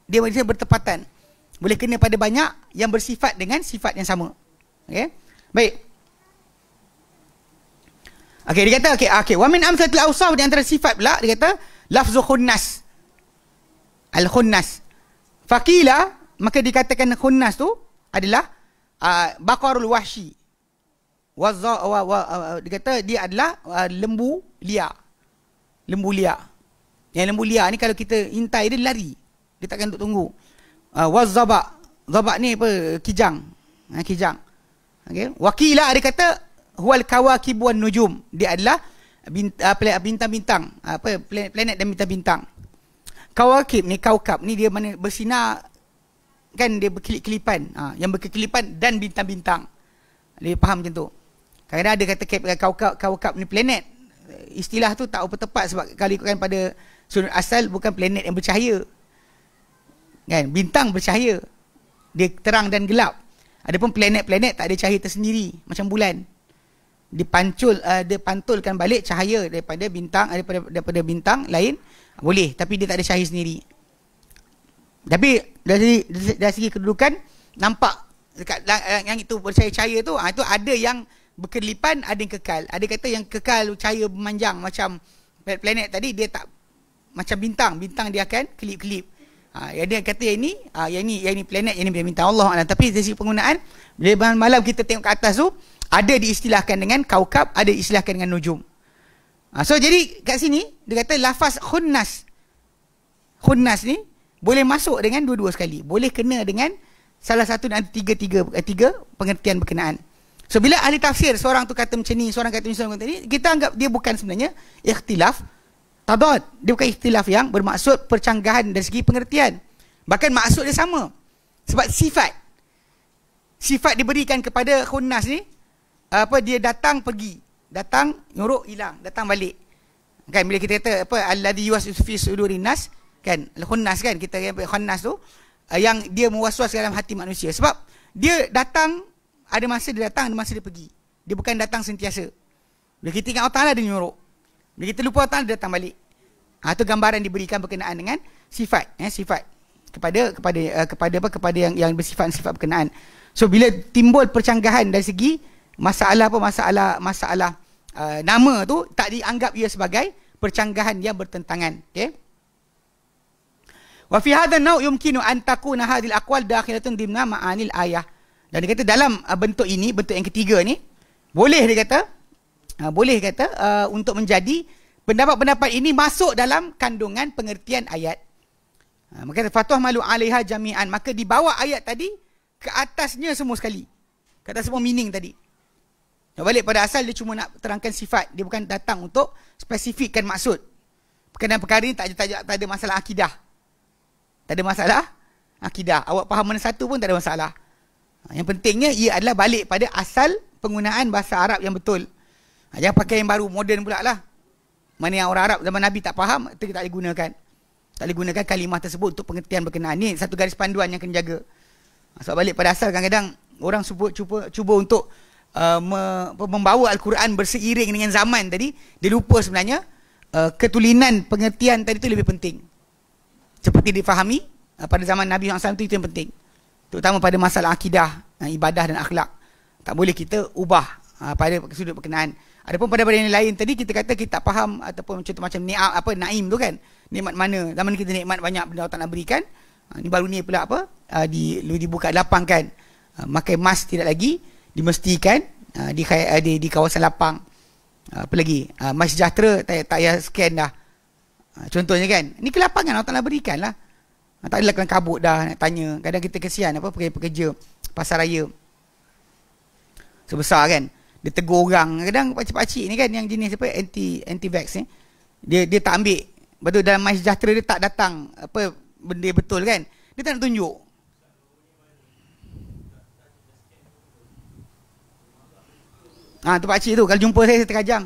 Dia bertepatan. Boleh kena pada banyak yang bersifat dengan sifat yang sama. Okey. Baik. Okey, dia kata okey. Wa min amsalatil awsaf, di antara sifat pula dia kata lafzu khunnas. Al-khunnas. Faqila, maka dikatakan khunnas tu adalah baqarul wahshi. Dia kata dia adalah lembu liar. Lembu liar. Yang lembu liar ni kalau kita intai dia lari. Dia takkan duduk tunggu. Wazabak. Zabak ni apa? Kijang. Kijang. Okey. Wakila dia kata huwal kawakib wan nujum. Dia adalah bintang-bintang, planet dan bintang-bintang. Kawakib ni, kaukab ni dia mana bersinar kan, dia berkelip-kelipan. Yang berkelipan dan bintang-bintang. Dia faham macam tu. Kadang-kadang ada kata kaukab ni planet. Istilah tu tak apa tepat sebab kalau ikutkan pada sudut asal bukan planet yang bercahaya. Kan, bintang bercahaya. Dia terang dan gelap. Adapun planet-planet tak ada cahaya tersendiri macam bulan. Dia pantulkan balik cahaya daripada bintang lain boleh, tapi dia tak ada cahaya sendiri. Tapi dari segi kedudukan nampak dekat yang itu bercahaya-cahaya tu, itu ada yang berkelipan, ada yang kekal. Ada kata yang kekal cahaya memanjang macam planet tadi, dia tak macam bintang dia akan kelip-kelip. Yang dia kata yang ni planet, yang ni bintang. Allah Alam. Tapi dari segi penggunaan, bila malam kita tengok ke atas tu, ada diistilahkan dengan kaukab, ada diistilahkan dengan nujum. So jadi kat sini dia kata lafaz khunnas ni boleh masuk dengan dua-dua sekali. Boleh kena dengan salah satu dan tiga pengertian berkenaan. So bila ahli tafsir seorang tu kata macam ni, seorang kata macam ni, kita anggap dia bukan sebenarnya ikhtilaf tadad. Dia bukan ikhtilaf yang bermaksud percanggahan dari segi pengertian. Bahkan maksud dia sama. Sebab sifat diberikan kepada khunnas ni, dia datang pergi, datang nyorok hilang, datang balik. Kan bila kita kata alladhi yuwaswisu fi sudurin nas, kan, khunnas kan, kita khunnas tu yang dia mewaswas dalam hati manusia. Sebab dia datang, ada masa dia datang, ada masa dia pergi. Dia bukan datang sentiasa. Bila kita ingat Allah Ta'ala, dia nyorok. Bila kita lupa Allah Ta'ala, dia datang balik. Itu gambaran diberikan berkenaan dengan sifat, sifat kepada yang bersifat berkenaan. So bila timbul percanggahan dari segi masalah nama tu, tak dianggap ia sebagai percanggahan yang bertentangan. Okey. Wa fi hadha an-naw' yumkinu an takuna hadhihi al-aqwal dakhilatun dimna ma'anil ayah. Dan dia kata dalam bentuk ini, bentuk yang ketiga ni, boleh kata untuk menjadi pendapat-pendapat ini masuk dalam kandungan pengertian ayat. Maka fatwa malu 'alaiha jami'an, maka dibawa ayat tadi ke atasnya semua sekali. Ke atas semua meaning tadi. Balik pada asal, dia cuma nak terangkan sifat. Dia bukan datang untuk spesifikkan maksud. Berkenaan perkara ini tak ada masalah akidah. Tak ada masalah akidah. Awak faham mana satu pun tak ada masalah. Yang pentingnya ia adalah balik pada asal penggunaan bahasa Arab yang betul. Jangan pakai yang baru, moden pula lah. Mana yang orang Arab zaman Nabi tak faham, itu kita tak boleh gunakan. Tak boleh gunakan kalimah tersebut untuk pengertian berkenaan. Ini satu garis panduan yang kena jaga. Sebab balik pada asal, kadang-kadang orang cuba untuk membawa Al-Quran berseiring dengan zaman tadi. Dia lupa sebenarnya ketulinan pengertian tadi itu lebih penting. Seperti difahami pada zaman Nabi SAW itu yang penting. Terutama pada masalah akidah, ibadah dan akhlak. Tak boleh kita ubah pada sudut berkenaan. Adapun pada yang lain tadi, kita kata kita tak faham ataupun contoh macam naim tu kan. Nikmat mana? Zaman kita nikmat banyak benda Allah Ta'ala berikan. Ni baru ni pula dibuka lapang kan. Makai mask tidak lagi dimestikan di kawasan lapang. Apa lagi? Mas sejahtera tak payah scan dah. Contohnya kan. Ni kelapangan Allah Ta'ala berikan lah. Tak adalah kelang kabut dah nak tanya. Kadang kita kesian pekerja pasar raya. Sebesar kan. Dia tegur orang. Kadang pakcik-pakcik ni kan yang jenis anti-vax ni. Dia tak ambil. Betul dalam mas sejahtera dia tak datang benda betul kan. Dia tak nak tunjuk. Tu pakcik tu, kalau jumpa saya terkajang.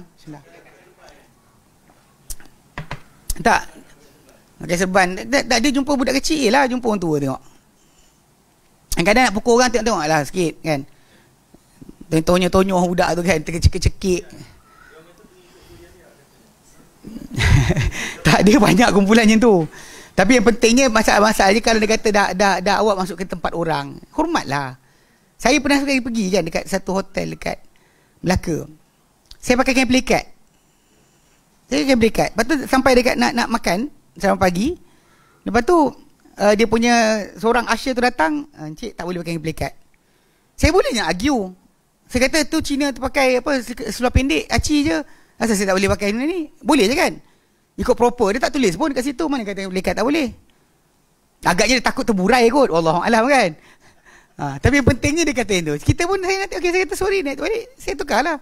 Tak. Pakai serban. Dia jumpa budak kecil lah, jumpa orang tua tengok. Kadang-kadang nak pukul orang, tengok lah sikit kan. Tonyoh-tonyoh budak tu kan, tercekik-cekik. Ada banyak kumpulan macam tu. Tapi yang pentingnya masalah-masalahnya kalau dia kata dah awak masuk ke tempat orang, hormatlah. Saya pernah sekali pergi kan dekat satu hotel dekat Melaka. Saya pakai kain pelikat. Lepas tu sampai dekat nak makan sampai pagi. Lepas tu dia punya seorang usher tu datang, "Encik tak boleh pakai kain pelikat." Saya boleh nak argue. Saya kata tu Cina tu pakai apa seluar pendek, aci je. Asal saya tak boleh pakai ni? Boleh je kan? Ikut proper. Dia tak tulis pun dekat situ mana kata kain pelikat tak boleh. Agaknya dia takut terburai kot. Wallahualam kan. Tapi yang pentingnya dia kata itu. Kita pun saya nanti saya kata sorry naik balik. Saya tukarlah.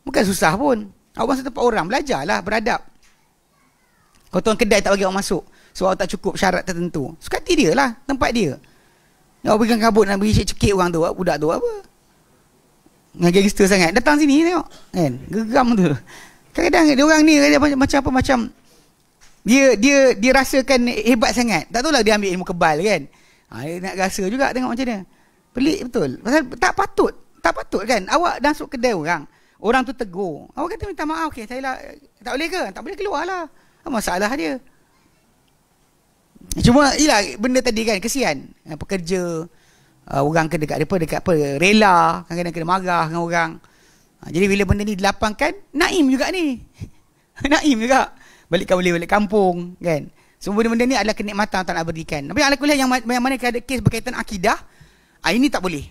Bukan susah pun. Awak masuk tempat orang, belajarlah beradab. Kau tuan kedai tak bagi awak masuk sebab awak tak cukup syarat tertentu. Suka hati dia lah, tempat dia. Awak pegang kabut nak beri cekik orang tu, budak tu apa? Dengan gangster sangat. Datang sini tengok. Kan? Geram tu. Kadang-kadang dia orang ni macam apa macam dia rasakan hebat sangat. Tak tahulah dia ambil ilmu kebal kan. Dia nak rasa juga tengok macam mana. Pelik betul. Pasal tak patut kan. Awak dah masuk kedai orang tu tegur. Awak kata minta maaf, okey, saya lah tak boleh ke? Tak boleh keluarlah. Apa masalah dia? Cuma ialah benda tadi kan kesian. Pekerja orang dekat rela, kadang-kadang kena marah dengan orang. Jadi bila benda ni dilapangkan, naim juga ni. Naim juga. Balik kampung kan. Semua benda-benda ni adalah kenikmatan tak nak berikan. Tapi alhamdulillah yang mana ada kes berkaitan akidah, ini tak boleh.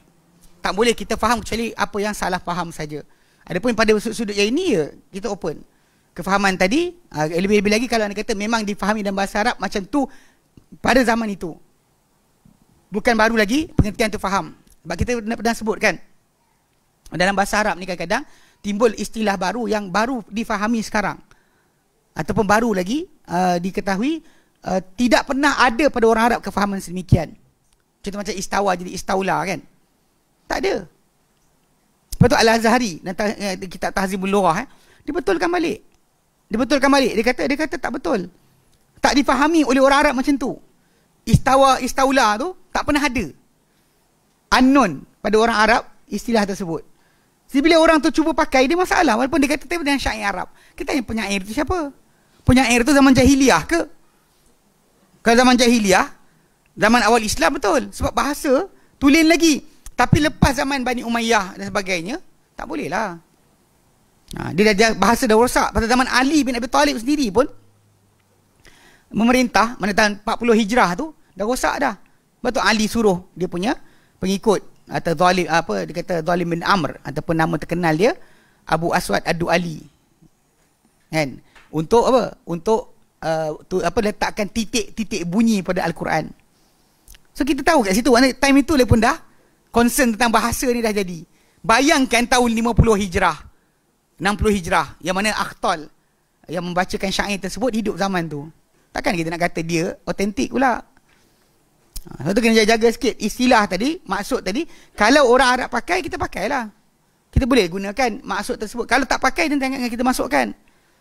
Tak boleh kita faham kecuali apa yang salah faham saja. Adapun pada sudut yang ini ya, kita open. Kefahaman tadi, lebih-lebih lagi kalau anda kata memang difahami dalam bahasa Arab macam tu pada zaman itu. Bukan baru lagi pengertian tu faham. Sebab kita pernah sebut kan, dalam bahasa Arab ni kadang-kadang timbul istilah baru yang baru difahami sekarang. Ataupun baru lagi diketahui tidak pernah ada pada orang Arab kefahaman sedemikian. Contoh macam istawa jadi istaula kan. Tak ada. Lepas tu Al-Azhari kitab Tahzibul Lughah dia betulkan balik. Dia kata tak betul. Tak difahami oleh orang Arab macam tu. Istaula tu tak pernah ada. Unknown pada orang Arab istilah tersebut. Jadi bila orang tu cuba pakai dia masalah walaupun dia kata dengan syair Arab. Kita tanya penyair tu siapa? Penyair tu zaman jahiliah ke? Kalau zaman jahiliah, zaman awal Islam betul. Sebab bahasa tulen lagi. Tapi lepas zaman Bani Umayyah dan sebagainya, tak boleh lah. Dia dah bahasa dah rosak. Pada zaman Ali bin Abi Talib sendiri pun memerintah pada tahun 40 Hijrah tu dah rosak dah. Lepas tu Ali suruh dia punya pengikut atau zalim dia kata Zalim bin Amr ataupun nama terkenal dia Abu Aswad Ad-Du'ali. Kan? Untuk apa? Untuk letakkan titik-titik bunyi pada Al-Quran. So kita tahu kat situ time itu pun dah concern tentang bahasa ni dah jadi. Bayangkan tahun 50 Hijrah, 60 Hijrah yang mana Akhtal yang membacakan syair tersebut hidup zaman tu. Takkan kita nak kata dia autentik pula. Sebab tu kena jaga sikit istilah tadi, maksud tadi. Kalau orang Arab pakai, kita pakailah. Kita boleh gunakan maksud tersebut. Kalau tak pakai, dan jangan kita masukkan.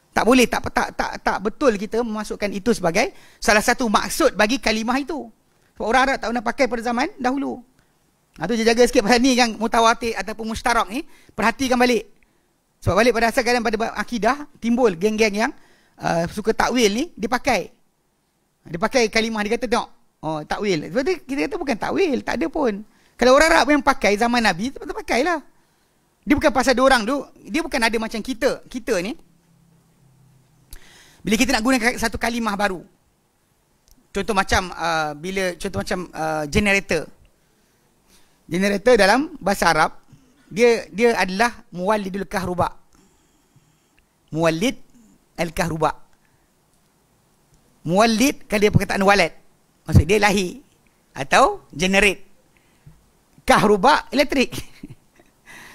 Tak boleh, tak betul kita memasukkan itu sebagai salah satu maksud bagi kalimah itu. Sebab orang Arab tak pernah pakai pada zaman dahulu. Tu jaga sikit pasal ni yang mutawatir ataupun mustarak ni, perhatikan balik. Sebab balik pada asal kadang pada akidah, timbul geng-geng yang suka takwil ni, dia pakai kalimah, dia kata tengok, takwil. Sebab tu kita kata bukan takwil, tak ada pun. Kalau orang Arab yang pakai zaman Nabi, betul pakailah. Dia bukan pasal dia orang tu, dia bukan ada macam kita ni. Bila kita nak gunakan satu kalimah baru, contoh macam generator dalam bahasa Arab, dia adalah muwallidul kahruba. Muwallid al-kahruba. Muwallid kalau dia perkataan walad, maksud dia lahir atau generate. Kahruba elektrik.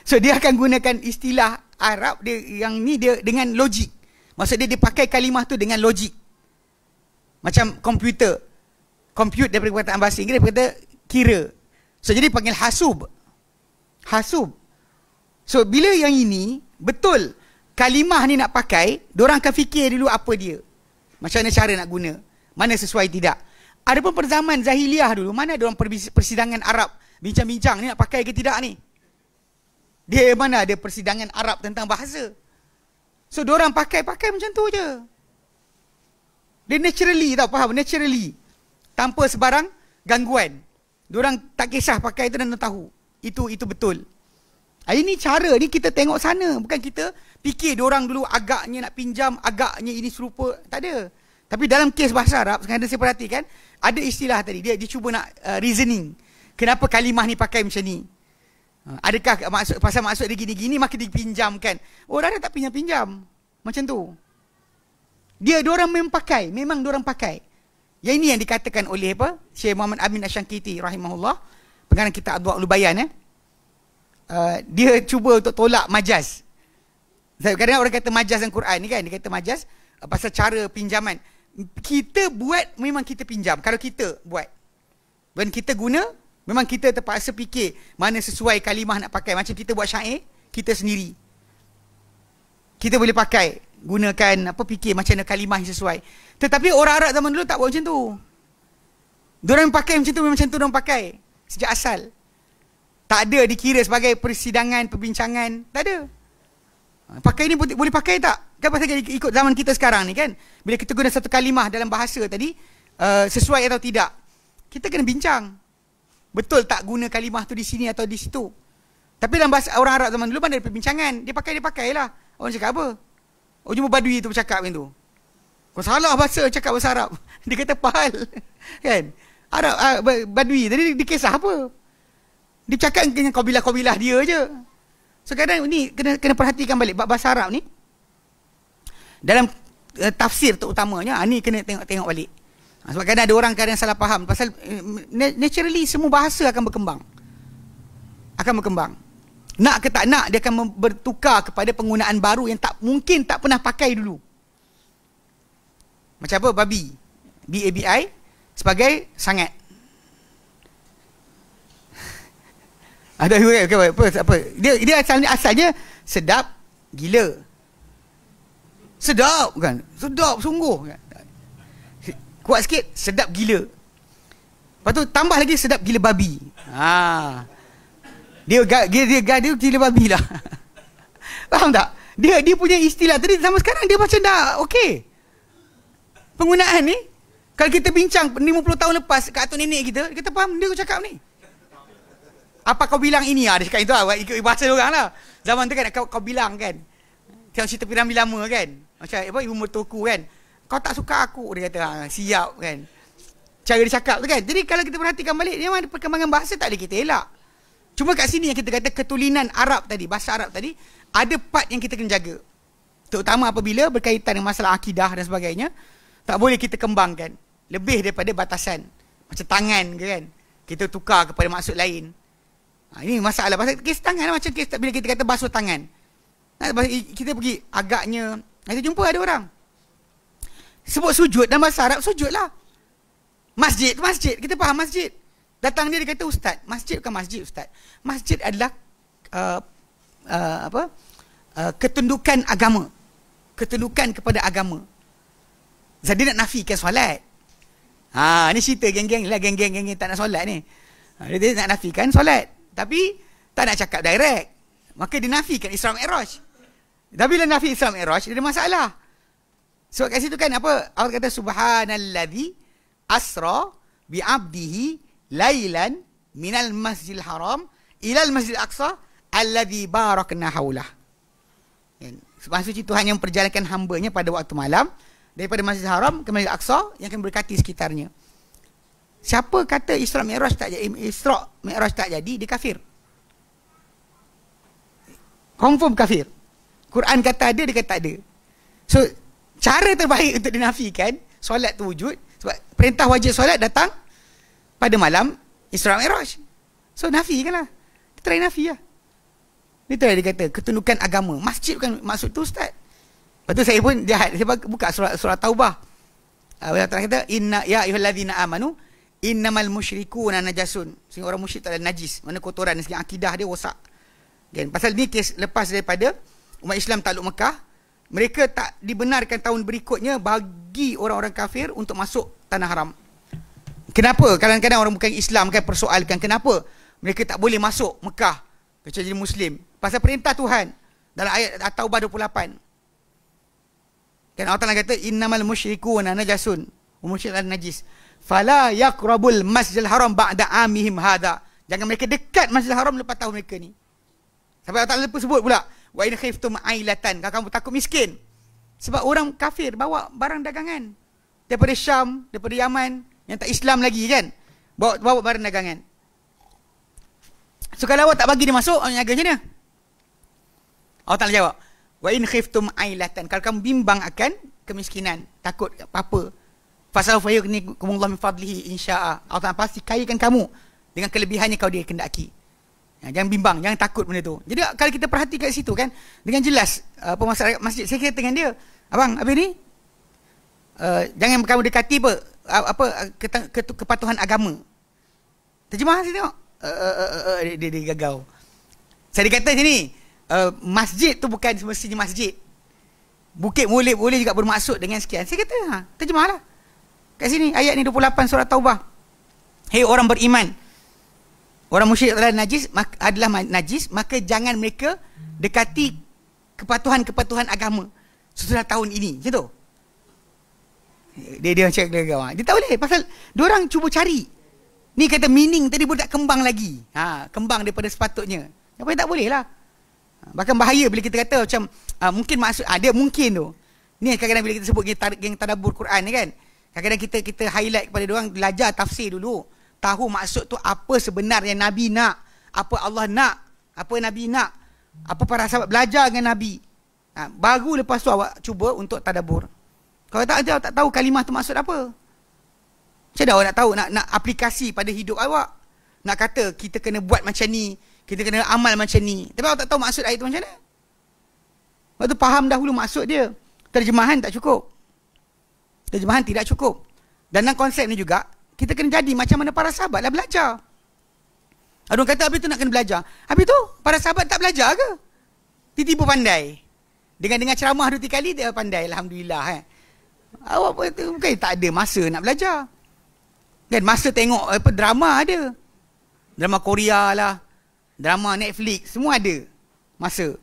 So dia akan gunakan istilah Arab dia yang ni dia dengan logik. Maksud dia pakai kalimah tu dengan logik. Macam komputer. Compute daripada perkataan bahasa Inggeris, dia kata kira. So jadi panggil hasub. Hasub. So bila yang ini betul kalimah ni nak pakai, diorang akan fikir dulu apa dia. Macam mana cara nak guna. Mana sesuai tidak. Adapun pada zaman Zahiliyah dulu, mana diorang persidangan Arab bincang-bincang ni nak pakai ke tidak ni. Dia mana ada persidangan Arab tentang bahasa. So diorang pakai macam tu je. Dia naturally tau, faham? Naturally. Tanpa sebarang gangguan. Diorang tak kisah pakai itu dan tahu. Itu betul. Ini cara ni kita tengok sana. Bukan kita fikir diorang dulu agaknya nak pinjam, agaknya ini serupa. Tak ada. Tapi dalam kes bahasa Arab, sekarang saya perhatikan, ada istilah tadi. Dia cuba nak reasoning. Kenapa kalimah ni pakai macam ni? Adakah pasal maksud dia gini-gini, maka dipinjamkan. Orang dah tak pinjam-pinjam. Macam tu. Diorang memang pakai. Memang diorang pakai. Yang ini yang dikatakan oleh apa? Syekh Muhammad Amin Asy-Syankiti rahimahullah. Pengarang kitab Adwa'ul Bayan. Dia cuba untuk tolak majaz. Kadang-kadang orang kata majaz dalam Quran ni kan. Dia kata majaz pasal cara pinjaman. Kita buat, memang kita pinjam. Kalau kita buat. Dan kita guna, memang kita terpaksa fikir mana sesuai kalimah nak pakai. Macam kita buat syair, kita sendiri. Kita boleh pakai. Gunakan fikir macam mana kalimah yang sesuai. Tetapi orang Arab zaman dulu tak buat macam tu. Diorang pakai macam tu, memang macam tu diorang pakai sejak asal. Tak ada dikira sebagai persidangan, perbincangan. Tak ada. Pakai ni boleh pakai tak? Kan pasal ikut zaman kita sekarang ni kan. Bila kita guna satu kalimah dalam bahasa tadi, sesuai atau tidak, kita kena bincang. Betul tak guna kalimah tu di sini atau di situ? Tapi dalam bahasa orang Arab zaman dulu mana ada perbincangan. Dia pakai lah. Orang cakap apa? Oh, cuma Badui tu bercakap macam tu. Kau salah bahasa, cakap bahasa Arab. Dia kata pahal. Kan? Arab, Badui tadi dia kisah apa? Dia cakap dengan kabilah-kabilah dia je. So kadang ni kena perhatikan balik bahasa Arab ni. Dalam tafsir terutamanya, ni kena tengok balik. Sebab kadang ada orang kadang salah faham. Pasal naturally semua bahasa akan berkembang. Nak ke tak nak, dia akan bertukar kepada penggunaan baru yang mungkin tak pernah pakai dulu. Macam apa? Babi. B-A-B-I sebagai sangat. Ada apa? Dia asalnya sedap gila. Sedap kan? Sedap sungguh. Kuat sikit, sedap gila. Lepas tu tambah lagi sedap gila babi. Dia gila babi lah. Faham tak? Dia punya istilah tadi sama sekarang dia macam dah okey. Penggunaan ni, kalau kita bincang 50 tahun lepas kat atuk nenek kita faham dia cakap ni. Apa kau bilang ini? Dia cakap itu lah. Ikut bahasa orang lah. Zaman tu kan kau bilang kan. Tengok cerita Piramli lama kan. Macam ibu mertuaku kan. Kau tak suka aku. Dia kata siap kan. Cara dia cakap tu kan. Jadi kalau kita perhatikan balik, memang perkembangan bahasa tak boleh kita elak. Cuma kat sini yang kita kata ketulinan Arab tadi, bahasa Arab tadi, ada part yang kita kena jaga. Terutama apabila berkaitan dengan masalah akidah dan sebagainya, tak boleh kita kembangkan. Lebih daripada batasan. Macam tangan ke kan. Kita tukar kepada maksud lain. Ini masalah. Pasal kes tangan macam kes bila kita kata basuh tangan. Kita pergi agaknya, kita jumpa ada orang. Sebut sujud dalam bahasa Arab, sujud lah. Masjid, kita faham masjid. Datang dia kata ustaz, masjid bukan masjid ustaz. Masjid adalah ketundukan agama. Ketundukan kepada agama. Jadi nak nafikan solat. Ni cerita geng-geng tak nak solat ni. Dia nak nafikan solat. Tapi tak nak cakap direct. Maka dia nafikan Isra Mi'raj. Tapi bila nafi Isra Mi'raj, dia ada masalah. Sebab kat situ kan apa? Allah kata subhanalladzi asra bi'abdihi lailan minal masjidil haram ilal masjidil aqsa alladzi barakna haulah. Maksud Tuhan yang memperjalankan hamba-Nya pada waktu malam daripada Masjidil Haram ke Masjidil Aqsa yang akan berkati sekitarnya. Siapa kata Isra Mi'raj tak jadi, dia kafir. Confirm kafir. Quran kata ada, dia kata tak ada. So cara terbaik untuk dinafikan solat tu wujud, sebab perintah wajib solat datang pada malam Isra Mi'raj. So nafikanlah. Dia try nafi lah. Dia kata ketundukan agama. Masjid bukan maksud tu ustaz. Lepas tu saya pun saya buka surah Taubah. Allah kata inna ya ayyuhallazina amanu innamal musyrikuuna najasun. Sehingga orang musyrik tak ada najis. Mana kotoran dari segi akidah dia rosak. Kan? Pasal ni kes lepas daripada umat Islam takluk Mekah, mereka tak dibenarkan tahun berikutnya bagi orang-orang kafir untuk masuk tanah haram. Kenapa? Kadang-kadang orang bukan Islam kan persoalkan kenapa mereka tak boleh masuk Mekah kecuali jadi Muslim. Pasal perintah Tuhan dalam ayat At-Taubah 28. Kan Allah Ta'ala kata innamal musyrikuna najasun wa musyrik najis. Fala yaqrabul masjidil haram ba'da amihim hadha. Jangan mereka dekat Masjidil Haram lepas tahun mereka ni. Sampai Allah Ta'ala sebut pula wa in khiftum ailatan, kalau kamu takut miskin. Sebab orang kafir bawa barang dagangan daripada Syam, daripada Yaman yang tak Islam lagi kan, bawa barang dagangan. So kalau awak tak bagi dia masuk, awak jaga macam mana? Allah Ta'ala jawab, wa in khiftum ailatan, kalau kamu bimbang akan kemiskinan, takut apa-apa, fasawfa yughnikumullahu min fadlihi insya'a, Allah Ta'ala pasti kayakan kamu dengan kelebihannya kau dia kendaki. Jangan bimbang, jangan takut benda tu. Jadi kalau kita perhati kat situ kan, dengan jelas pemasaran masjid, saya kata dengan dia, abang, apa ni? Jangan kamu dekati kepatuhan agama. Terjemah saya tengok. Dia gagau. Saya kata sini, masjid tu bukan semestinya masjid. Bukit boleh juga bermaksud dengan sekian. Saya kata, terjemahlah. Kat sini ayat ni 28 surah Taubah. Hei orang beriman, orang musyrik adalah najis, maka jangan mereka dekati kepatuhan agama sesudah tahun ini. Macam tu. Dia macam gagau. Dia tak boleh pasal diorang cuba cari. Ni kata meaning tadi pun tak kembang lagi. Kembang daripada sepatutnya. Apa tak boleh lah. Bahkan bahaya bila kita kata macam mungkin maksud dia mungkin tu. Ni kadang-kadang bila kita sebut geng tadabbur Quran ni kan. Kadang-kadang kita highlight kepada diorang, belajar tafsir dulu. Tahu maksud tu apa sebenarnya Nabi nak, apa Allah nak, apa Nabi nak, apa para sahabat belajar dengan Nabi. Baru lepas tu awak cuba untuk tadabbur. Kalau tak tahu kalimah tu maksud apa, macam mana awak nak tahu, nak aplikasi pada hidup awak. Nak kata kita kena buat macam ni, kita kena amal macam ni, tapi awak tak tahu maksud ayat tu macam mana. Lepas tu faham dahulu maksud dia. Terjemahan tak cukup, terjemahan tidak cukup. Dan dalam konsep ni juga kita kena jadi macam mana para sahabat lah belajar. Ada orang kata habis tu nak kena belajar. Habis tu para sahabat tak belajar ke? Tiba-tiba pandai. Dengan ceramah 2-3 kali dia pandai, alhamdulillah. Awak bukan tak ada masa nak belajar. Kan masa tengok drama ada. Drama Korea lah, drama Netflix, semua ada masa.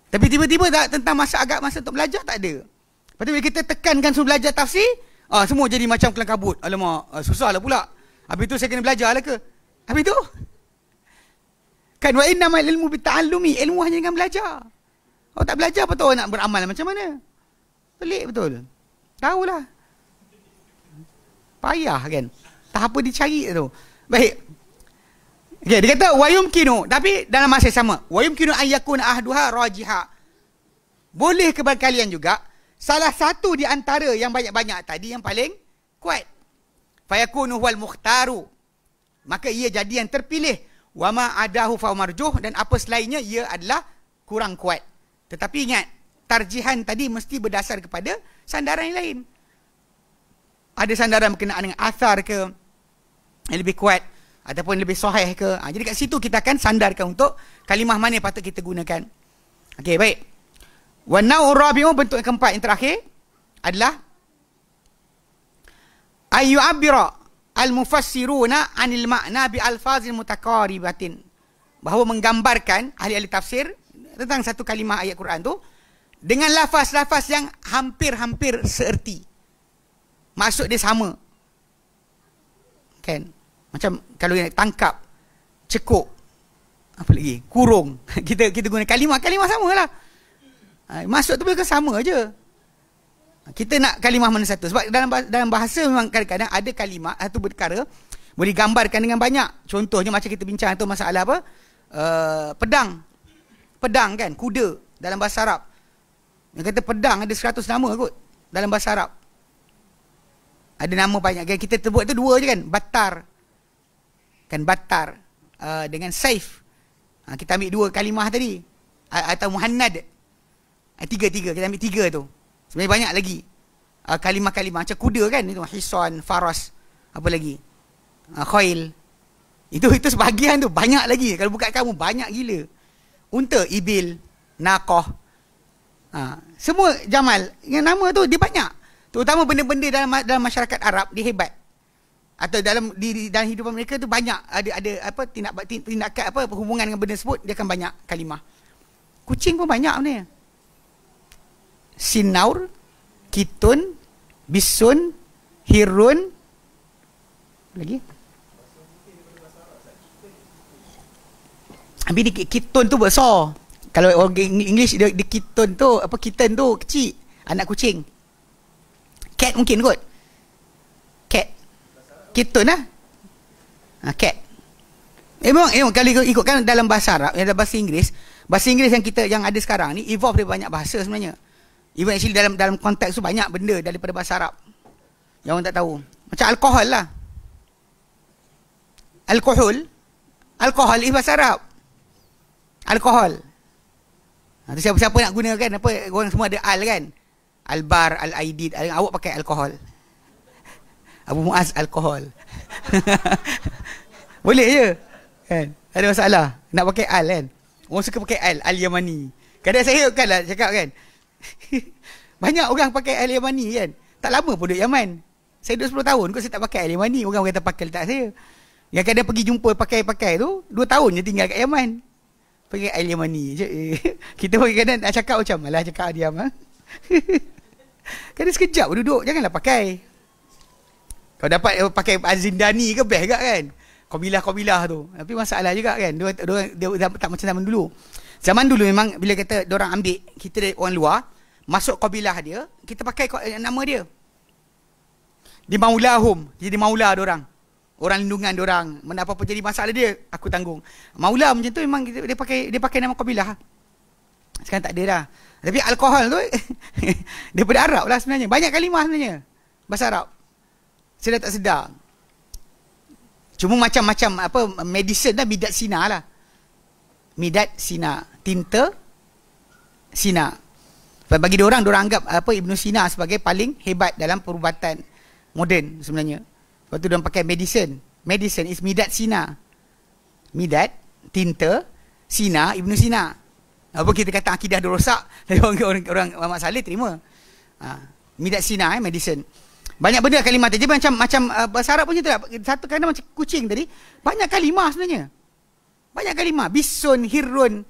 Tapi tiba-tiba tak tentang masa untuk belajar tak ada. Lepas tu bila kita tekankan suruh belajar tafsir, semua jadi macam kelang kabut. Alamak, susah lah pula. Habis tu saya kena belajar lah ke? Habis tu kan wa innamal ilmu bita'allumi, ilmu hanya dengan belajar. Kalau tak belajar, apa tahu nak beramal macam mana? Pelik betul. Tahulah. Payah kan. Tak apa dicari tu. Baik. Okay, dia kata wa yumkinu, tapi dalam masa yang sama, wa yumkinu an yakuna ahduha rajiha. Boleh kepada kalian juga salah satu di antara yang banyak-banyak tadi yang paling kuat. Fayakunu huwal mukhtaru. Maka ia jadi yang terpilih. Wa ma adahu fa marjuh, dan apa selainnya ia adalah kurang kuat. Tetapi ingat, tarjihan tadi mesti berdasar kepada sandaran yang lain. Ada sandaran berkenaan dengan athar ke yang lebih kuat ataupun lebih sahih ke. Jadi kat situ kita akan sandarkan untuk kalimah mana yang patut kita gunakan. Okey, baik. Wa nau'ur rabi'u, bentuk yang keempat yang terakhir adalah ayyu'abbira al-mufassiruna 'anil ma'na bi alfazil mutakaribatin. Bahawa menggambarkan ahli-ahli tafsir tentang satu kalimah ayat Quran tu dengan lafaz-lafaz yang hampir-hampir seerti. Maksud dia sama. Kan? Macam kalau nak tangkap, cekuk, apa lagi? Kurung. kita guna kalimah sama lah. Maksud tu boleh sama aja. Kita nak kalimah mana satu. Sebab dalam bahasa memang kadang-kadang ada kalimah atau perkara boleh gambarkan dengan banyak. Contohnya macam kita bincang tu masalah apa? Pedang kan, kuda dalam bahasa Arab. Yang kata pedang ada 100 nama kot dalam bahasa Arab. Ada nama banyak. Kita sebut tu 2 je kan. Batar. Kan batar. Dengan saif. Kita ambil 2 kalimah tadi. Atau muhannad. 3. Kita ambil 3 tu. Sebenarnya banyak lagi. Kalimah-kalimah. Macam kuda kan. Itu hisan, faras. Apa lagi? Khail. Itu sebahagian tu. Banyak lagi. Kalau bukan kamu, banyak gila. Unta, ibil, naqah. Semua jamal. Yang nama tu dia banyak. Terutama benda-benda dalam masyarakat Arab dia hebat. Atau dalam hidupan mereka tu banyak ada apa tindakan apa hubungan dengan benda tersebut, dia akan banyak kalimah. Kucing pun banyak sebenarnya. Sinaur, kitun, bisun, hirun, lagi. Habis ni kitun tu besar. Kalau orang English dia kitun tu, apa kitten tu kecil, anak kucing. Cat mungkin kot. Cat. Kitun lah. Cat. Memang kalau ikutkan dalam bahasa Arab, dalam bahasa Inggeris yang kita yang ada sekarang ni evolve dari banyak bahasa sebenarnya. Even actually dalam konteks tu banyak benda daripada bahasa Arab yang orang tak tahu. Macam alkohol lah. Alkohol is bahasa Arab. Alkohol. Siapa-siapa nak gunakan apa, orang semua ada al kan. Albar, al-aidid, awak pakai alkohol. Abu Muaz alkohol. Boleh je. Kan? Tak ada masalah. Nak pakai al kan. Orang suka pakai al-Yamani. Kadang saya kan lah cakap kan. Banyak orang pakai al-Yamani kan. Tak lama pun duduk Yaman. Saya duduk 10 tahun kot saya tak pakai al-Yamani. Orang kata pakai letak saya. Yang kadang pergi jumpa pakai tu 2 tahun je tinggal kat Yaman. Pakai al-Yamani je. Kita pun kadang nak cakap macam malah cakap diam ha? Kadang sekejap duduk. Janganlah pakai. Kalau dapat pakai Azindani ke best kan. Qabilah tu. Tapi masalah juga kan. Dia tak macam zaman dulu. Zaman dulu memang bila kata diorang ambil kita dari orang luar, masuk qabilah dia, kita pakai nama dia. Di maulahum, jadi maula diorang. Orang lindungan diorang. Mana apa-apa jadi masalah dia, aku tanggung. Maula macam tu memang dia pakai nama qabilah. Sekarang tak ada dah. Tapi alkohol tu daripada Arab lah sebenarnya. Banyak kalimah sebenarnya bahasa Arab. Saya dah tak sedar. Cuma macam-macam apa medicine dah midat sina lah. Midat sina, tinta sina. Bagi diorang anggap apa Ibn Sina sebagai paling hebat dalam perubatan moden sebenarnya. Lepas tu diorang pakai medicine. Medicine is midat sina. Midat, tinta, sina, Ibn Sina. Apa kita kata akidah dia rosak, orang Muhammad Saleh terima. Midat sina medicine. Banyak benda kalimah tu. Jadi macam bahasa Arab pun macam tu lah. Satu kadang macam kucing tadi. Banyak kalimah sebenarnya. Banyak kalimah. Bisun, hirun.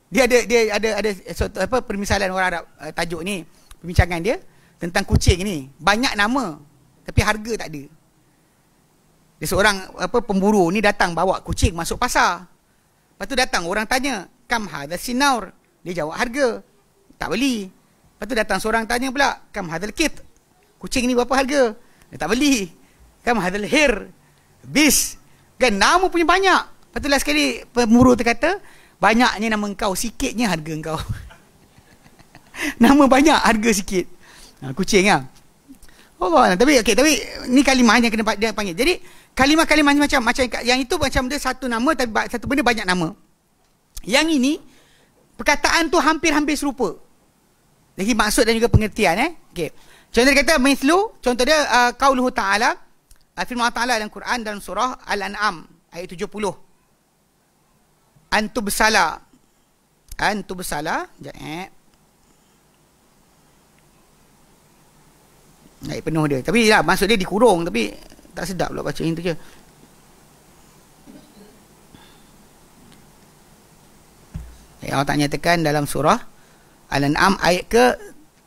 Dia ada suatu apa permisalan orang Arab tajuk ni. Perbincangan dia tentang kucing ni. Banyak nama. Tapi harga tak ada. Dia seorang apa pemburu ni datang bawa kucing masuk pasar. Lepas tu datang orang tanya, "Kam hadha sinaur?" Dia jawab harga. Tak beli. Lepas tu datang seorang tanya pula, "Kam hadal kit?" Kucing ni berapa harga? Dia tak beli. Kam hadal hir? Bis. Kan nama punya banyak. Lepas tu last sekali pemburu tu kata, banyaknya nama engkau, sikitnya harga engkau. Nama banyak, harga sikit. Kucing lah. Allah. Tapi ni kalimah yang kena dia panggil. Jadi kalimah-kalimah macam yang itu macam dia satu nama tapi satu benda banyak nama. Yang ini perkataan tu hampir-hampir serupa. Jadi maksud dan juga pengertian okey. Contoh dia kata mislu, contoh dia qauluhu ta'ala, firman Allah Ta'ala dalam Quran dalam surah Al-An'am ayat 70. Antubsala. Ayat penuh dia. Tapi ya, maksud dia dikurung tapi tak sedap pula baca itu je. Allah tak nyatakan dalam surah Al-An'am ayat ke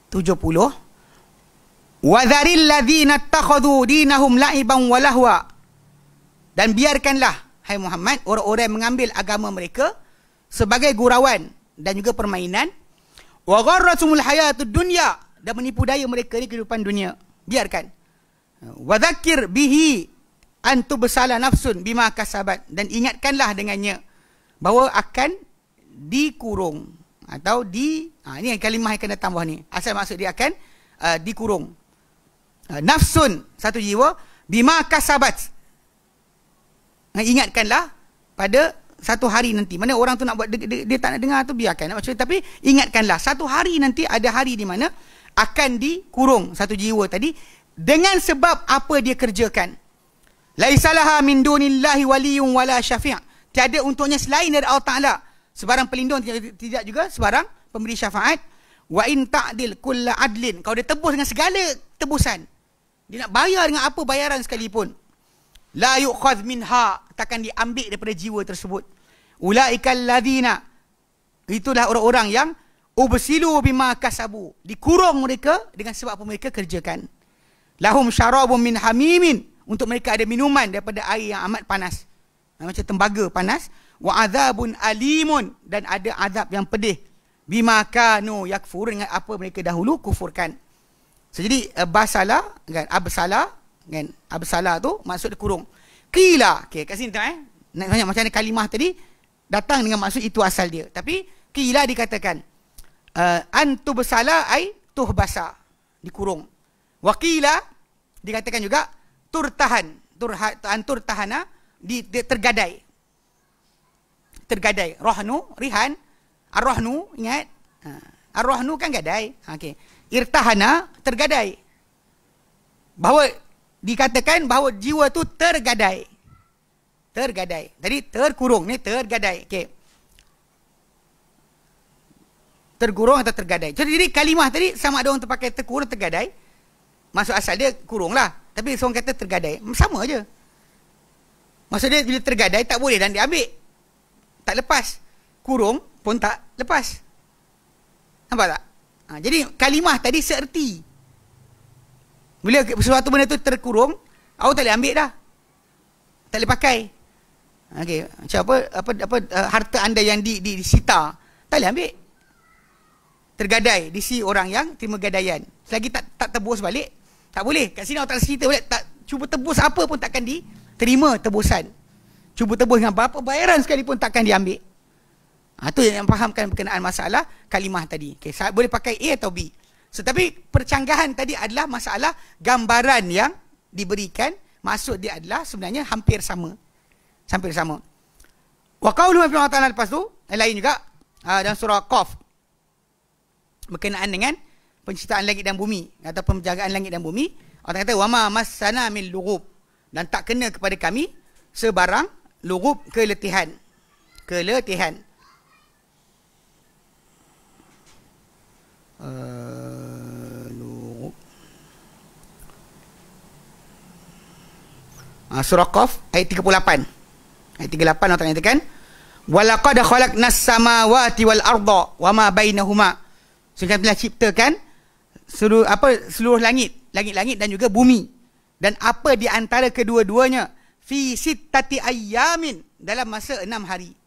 70. وَذَرِلْ لَذِينَ اتَّخَذُوا دِينَهُمْ لَعِبًا وَلَهْوًا. Dan biarkanlah, hai Muhammad, orang-orang yang mengambil agama mereka sebagai gurauan dan juga permainan. وَغَرَّتُمُ الْحَيَاةُ الدُّنْيَا. Dan menipu daya mereka di kehidupan dunia. Biarkan. وَذَكِّرْ بِهِ أَنْ تُبْسَلَ نَفْسٌ بِمَا كَسَبَتْ. Dan ingatkanlah dengannya bahawa akan dikurung atau ini kalimah yang akan datang bawah ni. Asal maksud dia akan dikurung. Nafsun, satu jiwa, bima kasabat. Ingatkanlah pada satu hari nanti. Mana orang tu nak buat dia tak nak dengar tu biarkan. Tapi ingatkanlah satu hari nanti ada hari di mana akan dikurung satu jiwa tadi dengan sebab apa dia kerjakan. Laisalaha min dunillahi waliyyun wala syafi'. Tiada untuknya selain dari Allah Ta'ala sebarang pelindung, tidak juga sebarang pemberi syafaat. Wa in ta'dil kulla adlin. Kalau dia tebus dengan segala tebusan, dia nak bayar dengan apa bayaran sekalipun, la yu'khadh minha, takkan diambil daripada jiwa tersebut. Ulaikal ladzina, itulah orang-orang yang ubsilu bima kasabu, dikurung mereka dengan sebab apa mereka kerjakan. Lahum syarabun min hamimin, untuk mereka ada minuman daripada air yang amat panas, macam tembaga panas. Wa adzabun alimun, dan ada azab yang pedih. Bima kanu yakfur, dengan apa mereka dahulu kufurkan. So, jadi basala kan, absala kan, absala tu maksud dia kurung. Qila, okey kat sini tengok nak tanya macam mana kalimah tadi datang dengan maksud itu asal dia. Tapi qila dikatakan antubsala ai tuhbasa, dikurung. Wa qila dikatakan juga turtahan, turtahana, tergadai. Tergadai. Rohnu, rihan, ar-rohnu, ingat? Ar-rohnu kan gadai. Okey. Irtahana, tergadai. Bahawa dikatakan bahawa jiwa tu tergadai. Tergadai. Tadi terkurung, ni tergadai. Okey. Terkurung atau tergadai. Jadi kalimah tadi sama ada orang terpakai terkurung, tergadai. Maksud asal dia kurung lah. Tapi seorang kata tergadai. Sama je. Maksud dia bila tergadai tak boleh dan diambil. Tak lepas. Kurung pun tak lepas. Nampak tak? Jadi kalimah tadi seerti. Bila sesuatu benda tu terkurung, awak tak boleh ambil dah. Tak boleh pakai. Okey, macam apa harta anda yang disita, tak boleh ambil. Tergadai di si orang yang terima gadaian. Selagi tak tebus balik, tak boleh. Kat sini awak tak cerita balik, tak cuba tebus apa pun takkan diterima tebusan. Cuba tebus dengan berapa bayaran sekalipun takkan diambil. Itu yang fahamkan berkenaan masalah kalimah tadi. Okay, boleh pakai A atau B. So, tapi percanggahan tadi adalah masalah gambaran yang diberikan. Maksud dia adalah sebenarnya hampir sama. Hampir sama. Wa qauluhu subhanahu wa ta'ala, lepas tu lain juga dalam surah Qaf berkenaan dengan penciptaan langit dan bumi atau penjagaan langit dan bumi. Allah kata wama massana min lughub, dan tak kena kepada kami sebarang lughub, keletihan. Keletihan. Surah Qaf ayat 38. Ayat 38 Allah nyatakan walaqad khalaqnas samawati wal arda wama bainahuma. Sehingga telah ciptakan seluruh langit dan juga bumi dan apa di antara kedua-duanya fi sittati ayyamin, dalam masa 6 hari.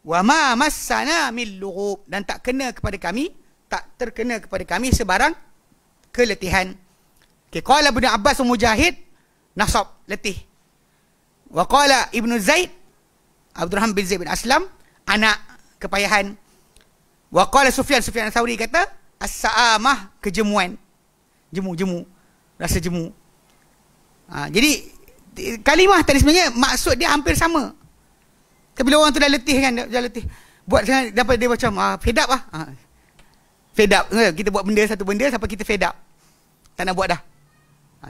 Wama massana min lughub, dan tak terkena kepada kami sebarang keletihan. Okay, qala Ibnu Abbas wa Mujahid nasab, letih. Wa qala Ibnu Zaid, Abdurrahman bin Zaid bin Aslam, anak, kepayahan. Wa qala Sufyan Tsauri kata as-sa'amah, kejemuan. Jemu, rasa jemu. Jadi kalimah tadi sebenarnya maksud dia hampir sama. Tapi bila orang tu dah letih kan, dah letih. Buat sangat dapat dia macam fed up lah. Fed up. Kita buat satu benda sampai kita fed up. Tak nak buat dah.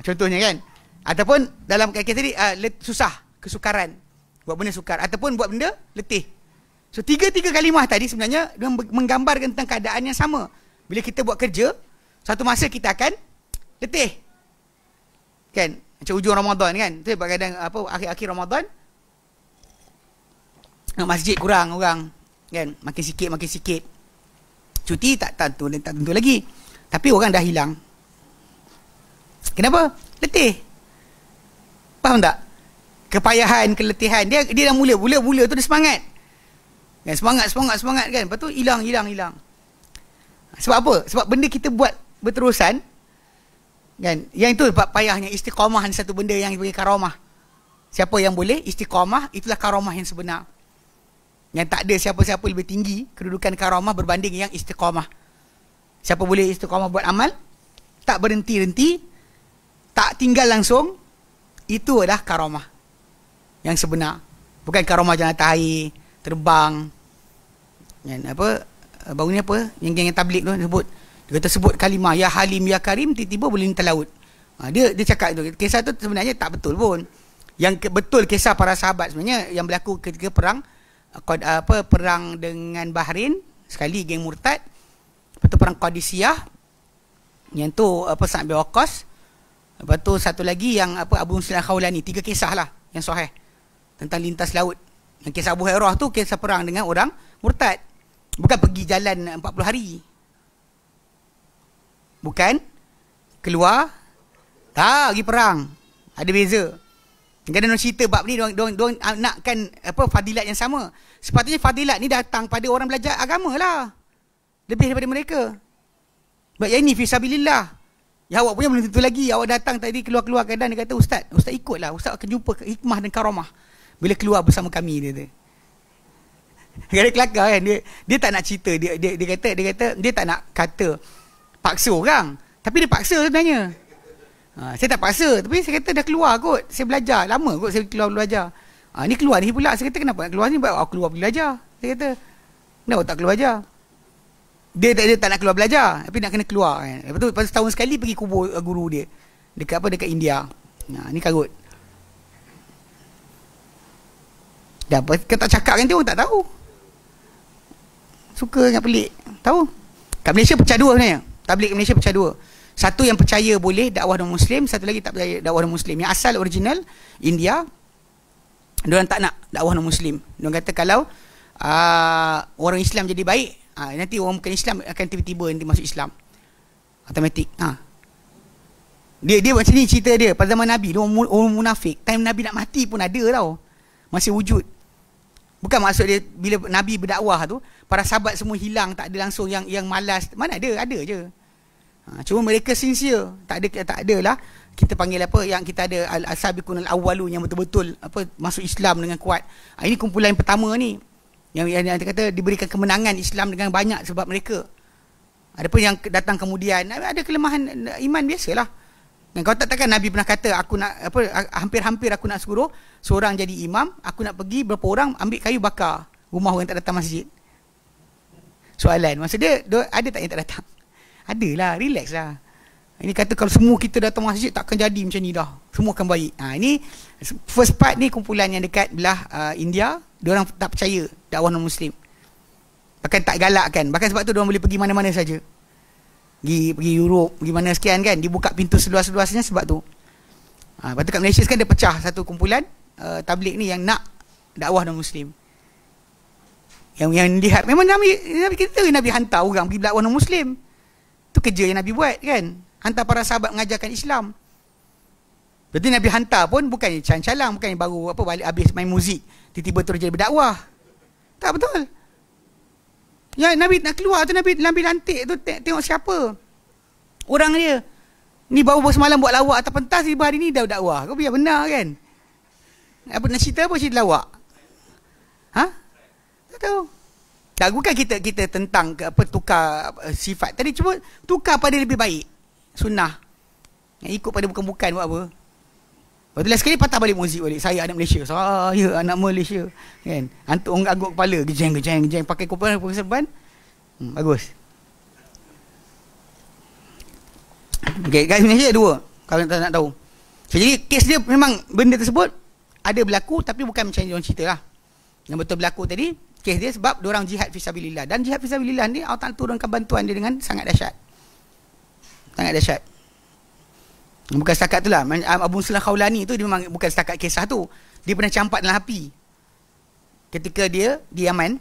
Contohnya kan. Ataupun dalam kata tadi susah, kesukaran. Buat benda sukar. Ataupun buat benda letih. So tiga-tiga kalimah tadi sebenarnya menggambarkan tentang keadaan yang sama. Bila kita buat kerja, satu masa kita akan letih. Kan? Macam hujung Ramadan kan. Tu kadang akhir-akhir Ramadan, masjid kurang orang. Kan? Makin sikit. Cuti tak tentu lagi. Tapi orang dah hilang. Kenapa? Letih. Faham tak? Kepayahan, keletihan. Dia dah mula tu dia semangat. Kan? Semangat kan. Lepas tu hilang. Sebab apa? Sebab benda kita buat berterusan. Kan? Yang itu payahnya istiqamah ni, satu benda yang bagi karamah. Siapa yang boleh istiqamah, itulah karamah yang sebenar. Yang tak ada siapa-siapa lebih tinggi kedudukan karamah berbanding yang istiqamah. Siapa boleh istiqamah buat amal, tak berhenti-henti, tak tinggal langsung, itu adalah karamah yang sebenar. Bukan karamah jalan atas air, terbang. Baru ni apa? Yang tabligh tu sebut. Dia kata sebut kalimah ya Halim ya Karim, tiba-tiba boleh minta laut. Dia cakap tu. Kisah tu sebenarnya tak betul pun. Yang betul kisah para sahabat sebenarnya yang berlaku ketika perang dengan Bahrain, sekali geng murtad. Lepas tu perang Qadisiyah, yang tu Sa'd bin Waqqas. Lepas tu satu lagi yang Abu Muslim Al-Khawlani. 3 kisah lah yang sahih tentang lintas laut. Yang kisah Abu Hurairah tu kisah perang dengan orang murtad. Bukan pergi jalan 40 hari. Bukan keluar pergi perang. Ada beza. Kadang-kadang cerita bab ni diorang nakkan fadilat yang sama. Sepatutnya fadilat ni datang pada orang belajar agama lah. Lebih daripada mereka. Sebab yang ni fisabilillah. Ya awak punya belum tentu lagi. Awak datang tadi keluar-keluar kadang dia kata Ustaz ikutlah. Ustaz akan jumpa hikmah dan karamah bila keluar bersama kami dia tu. Kadang kelakar kan dia tak nak cerita. Dia kata dia tak nak kata paksa orang. Tapi dia paksa sebenarnya. Saya tak paksa, tapi saya kata dah keluar kot. Saya belajar, lama kot saya keluar belajar. Ni keluar ni pula. Saya kata kenapa nak keluar ni? Aku keluar pergi belajar. Saya kata, kenapa tak keluar belajar? Dia tak nak keluar belajar, tapi nak kena keluar kan. Lepas tu setahun sekali pergi kubur guru dia. Dekat India. Ni karut. Dah apa, kata cakap kan tu orang tak tahu. Suka sangat pelik. Tahu? Kat Malaysia pecah dua sebenarnya. Tabligh kat Malaysia pecah dua. Satu yang percaya boleh dakwah non-Muslim, satu lagi tak percaya dakwah non-Muslim. Yang asal original India, diorang tak nak dakwah non-Muslim. Diorang kata kalau orang Islam jadi baik, nanti orang bukan Islam akan tiba-tiba nanti masuk Islam. Automatik. Dia macam ni cerita dia. Pada zaman Nabi, orang munafik. Time Nabi nak mati pun ada tau. Masih wujud. Bukan maksud dia bila Nabi berdakwah tu, para sahabat semua hilang, tak ada langsung yang malas. Mana ada je. Cuma mereka sincere. Tak ada lah. Kita panggil apa yang kita ada al-sabiqun al-awwalun yang betul-betul masuk Islam dengan kuat. Ini kumpulan yang pertama ni. Yang kata diberikan kemenangan Islam dengan banyak sebab mereka. Adapun yang datang kemudian ada kelemahan iman biasalah. Dan kalau takkan Nabi pernah kata aku nak hampir-hampir aku nak suruh seorang jadi imam, aku nak pergi berapa orang ambil kayu bakar rumah orang tak datang masjid. Soalan, maksud dia ada tak yang tak datang? Adalah, relax lah. Ini kata kalau semua kita datang masjid takkan jadi macam ni dah. Semua akan baik. Ini first part ni kumpulan yang dekat belah India, diorang tak percaya dakwah non-Muslim. Bahkan tak galakkan. Bahkan sebab tu diorang boleh pergi mana-mana saja. Pergi Europe, pergi mana sekian kan, dibuka pintu seluas-luasnya sebab tu. Lepas tu kat Malaysia sekarang dia pecah satu kumpulan tabligh ni yang nak dakwah non-Muslim. Yang lihat memang Nabi kita Nabi hantar orang pergi dakwah non-Muslim. Tu kerja yang Nabi buat kan. Hantar para sahabat mengajarkan Islam. Berarti Nabi hantar pun bukan calang-calang, bukan baru balik habis main muzik tiba-tiba terus jadi berdakwah. Tak betul. Ya Nabi nak keluar tu Nabi lantik tu tengok siapa orang dia. Ni baru semalam buat lawak atas pentas, tiba hari ni dah dakwah. Kau biar benar kan? Apa nak cerita apa cerita lawak? Tak tahu. Tak, bukan kita tentang tukar sifat. Tadi cuma tukar pada lebih baik. Sunnah. Yang ikut pada bukan-bukan buat apa. Lepas tu last sekali patah balik muzik balik. Saya anak Malaysia. Saya anak Malaysia. Kan? Antuk orang angguk kepala. Gejeng. Pakai kumpulan serban. Bagus. Okay, kat Malaysia dua. Kalau nak tahu. Jadi kes dia memang benda tersebut ada berlaku tapi bukan macam yang orang cerita lah. Yang betul berlaku tadi, kes dia sebab diorang jihad fisabilillah. Dan jihad fisabilillah ni Allah Ta'ala turunkan bantuan dia dengan sangat dahsyat. Sangat dahsyat. Bukan setakat tu lah. Abu Muslim Khawlani tu dia memang bukan setakat kisah tu. Dia pernah campak dalam api. Ketika dia di Yaman,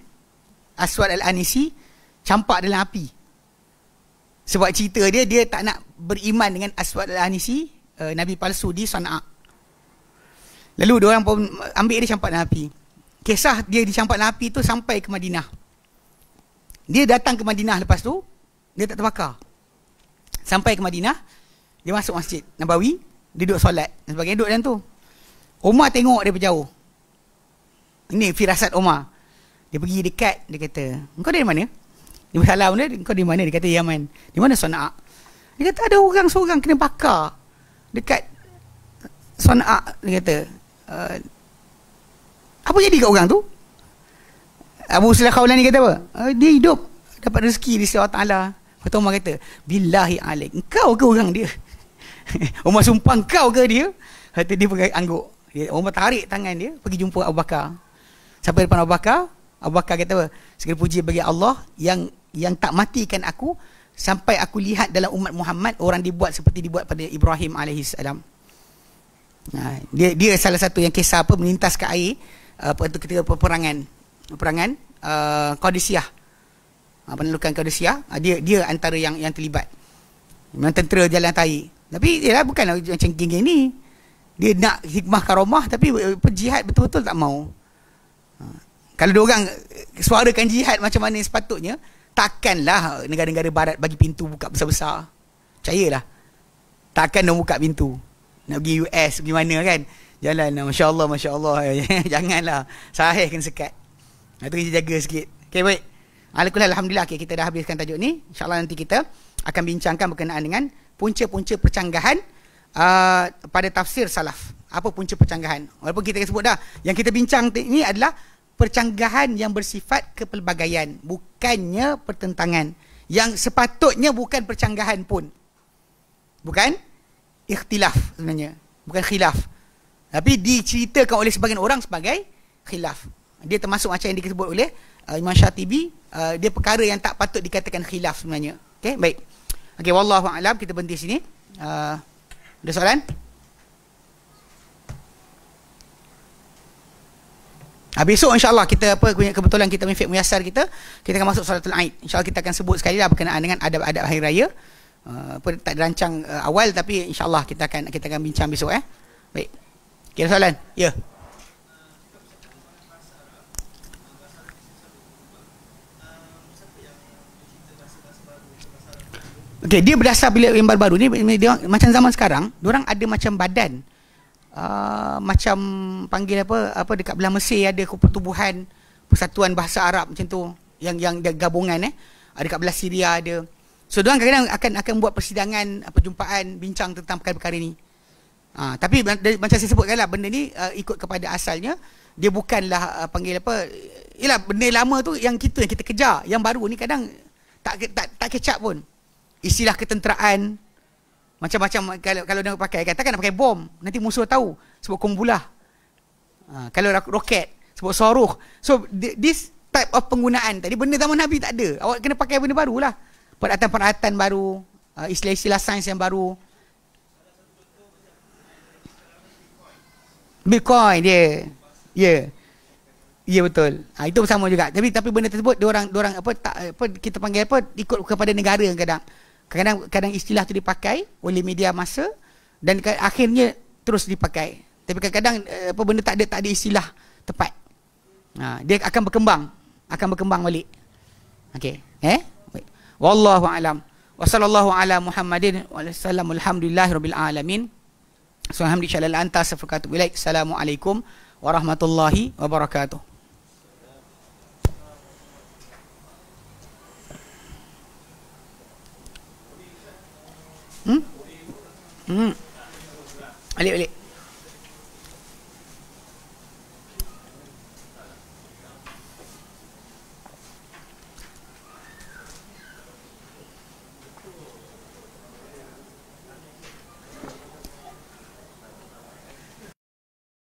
Aswad Al-Anisi campak dalam api. Sebab cerita dia tak nak beriman dengan Aswad Al-Anisi, Nabi palsu di Sana'a. Lalu diorang pun ambil dia campak dalam api. Kisah dia dicampak dalam api tu sampai ke Madinah. Dia datang ke Madinah lepas tu, dia tak terbakar. Sampai ke Madinah, dia masuk Masjid Nabawi, dia duduk solat dan sebagainya, duduk dalam tu. Umar tengok dia berjauh. Ini firasat Umar. Dia pergi dekat, dia kata, "Engkau dari mana?" Dia bersalam dia, "Engkau dari mana?" Dia kata, "Yaman." "Di mana Sana'a?" Dia kata, "Ada orang seorang kena bakar dekat Sana'a." Dia kata, "Apa jadi kat orang tu?" Abu Muslim Khawlani kata apa? "Dia hidup, dapat rezeki di sisi Allah Ta'ala." Lepas tu Umar kata, "Billahi alaik, engkau ke orang dia?" Umar sumpah, "Engkau ke dia?" Lepas tu dia pergi angguk. Umar tarik tangan dia, pergi jumpa Abu Bakar. Sampai depan Abu Bakar, Abu Bakar kata apa? "Segala puji bagi Allah yang tak matikan aku sampai aku lihat dalam umat Muhammad orang dibuat seperti dibuat pada Ibrahim alaihissalam." Dia salah satu yang kisah melintas ke air ketika peperangan Qadisiyah. penaklukan Qadisiyah, dia antara yang terlibat. Memang tentera jalan tahi. Tapi dia bukanlah macam geng-geng ni. Dia nak hikmah karomah tapi jihad betul-betul tak mau. Kalau dia orang suarakan jihad macam mana sepatutnya, takkanlah negara-negara barat bagi pintu buka besar-besar. Percayalah. Takkan dia buka pintu. Nak pergi US, pergi mana kan? Jalan, Masya Allah. Janganlah. Sahih kena sekat. Itu kena jaga sikit. Okay, baik. Alhamdulillah, okay, kita dah habiskan tajuk ni. InsyaAllah nanti kita akan bincangkan berkenaan dengan punca-punca percanggahan pada tafsir salaf. Apa punca percanggahan? Walaupun kita sebut dah, yang kita bincang ni adalah percanggahan yang bersifat kepelbagaian, bukannya pertentangan. Yang sepatutnya bukan percanggahan pun. Bukan ikhtilaf sebenarnya. Bukan khilaf. Tapi diceritakan oleh sebagian orang sebagai khilaf. Dia termasuk macam yang disebut oleh Imam Syatibi, dia perkara yang tak patut dikatakan khilaf sebenarnya. Okey, baik. Okey, wallahu a'lam, kita berhenti sini. Ada soalan? Besok insya-Allah kita kebetulan kita mifik muyassar kita akan masuk solatul Aid. Insya-Allah kita akan sebut sekali lah berkenaan dengan adab-adab hari raya. Tak dirancang awal tapi insya-Allah kita akan bincang besok Baik. Kira soalan? Ya. Okey, dia berdasar bila yang baru ni dia macam zaman sekarang, diorang ada macam badan. Macam panggil apa dekat belah Mesir ada pertubuhan Persatuan Bahasa Arab macam tu yang gabungan ada dekat belah Syria ada. So diorang kadang-kadang akan buat persidangan, perjumpaan, bincang tentang perkara ni. Tapi macam saya sebutkanlah, benda ni ikut kepada asalnya dia bukanlah panggil yalah, benda lama tu yang kita kejar, yang baru ni kadang tak catch up pun. Istilah ketenteraan macam-macam, kalau dia pakai, katakan nak pakai bom, nanti musuh tahu sebab kumbulah. Kalau roket sebab soruh. So this type of penggunaan tadi benda zaman Nabi tak ada. Awak kena pakai benda barulah. Peralatan-peralatan baru, istilah-istilah sains yang baru. Bitcoin dia. Ya. Ya betul. Itu sama juga. Tapi benda tersebut dia orang kita panggil ikut kepada negara kadang istilah tu dipakai oleh media massa dan akhirnya terus dipakai. Tapi kadang-kadang benda tak ada istilah tepat. Dia akan berkembang balik. Okey. Wallahu a'lam. Wa sallallahu ala Muhammadin wa sallam. Alhamdulillahirabbil alamin. Subhanallah anta astaghfiruka wa atubu ilaik. Assalamualaikum warahmatullahi wabarakatuh. Balik.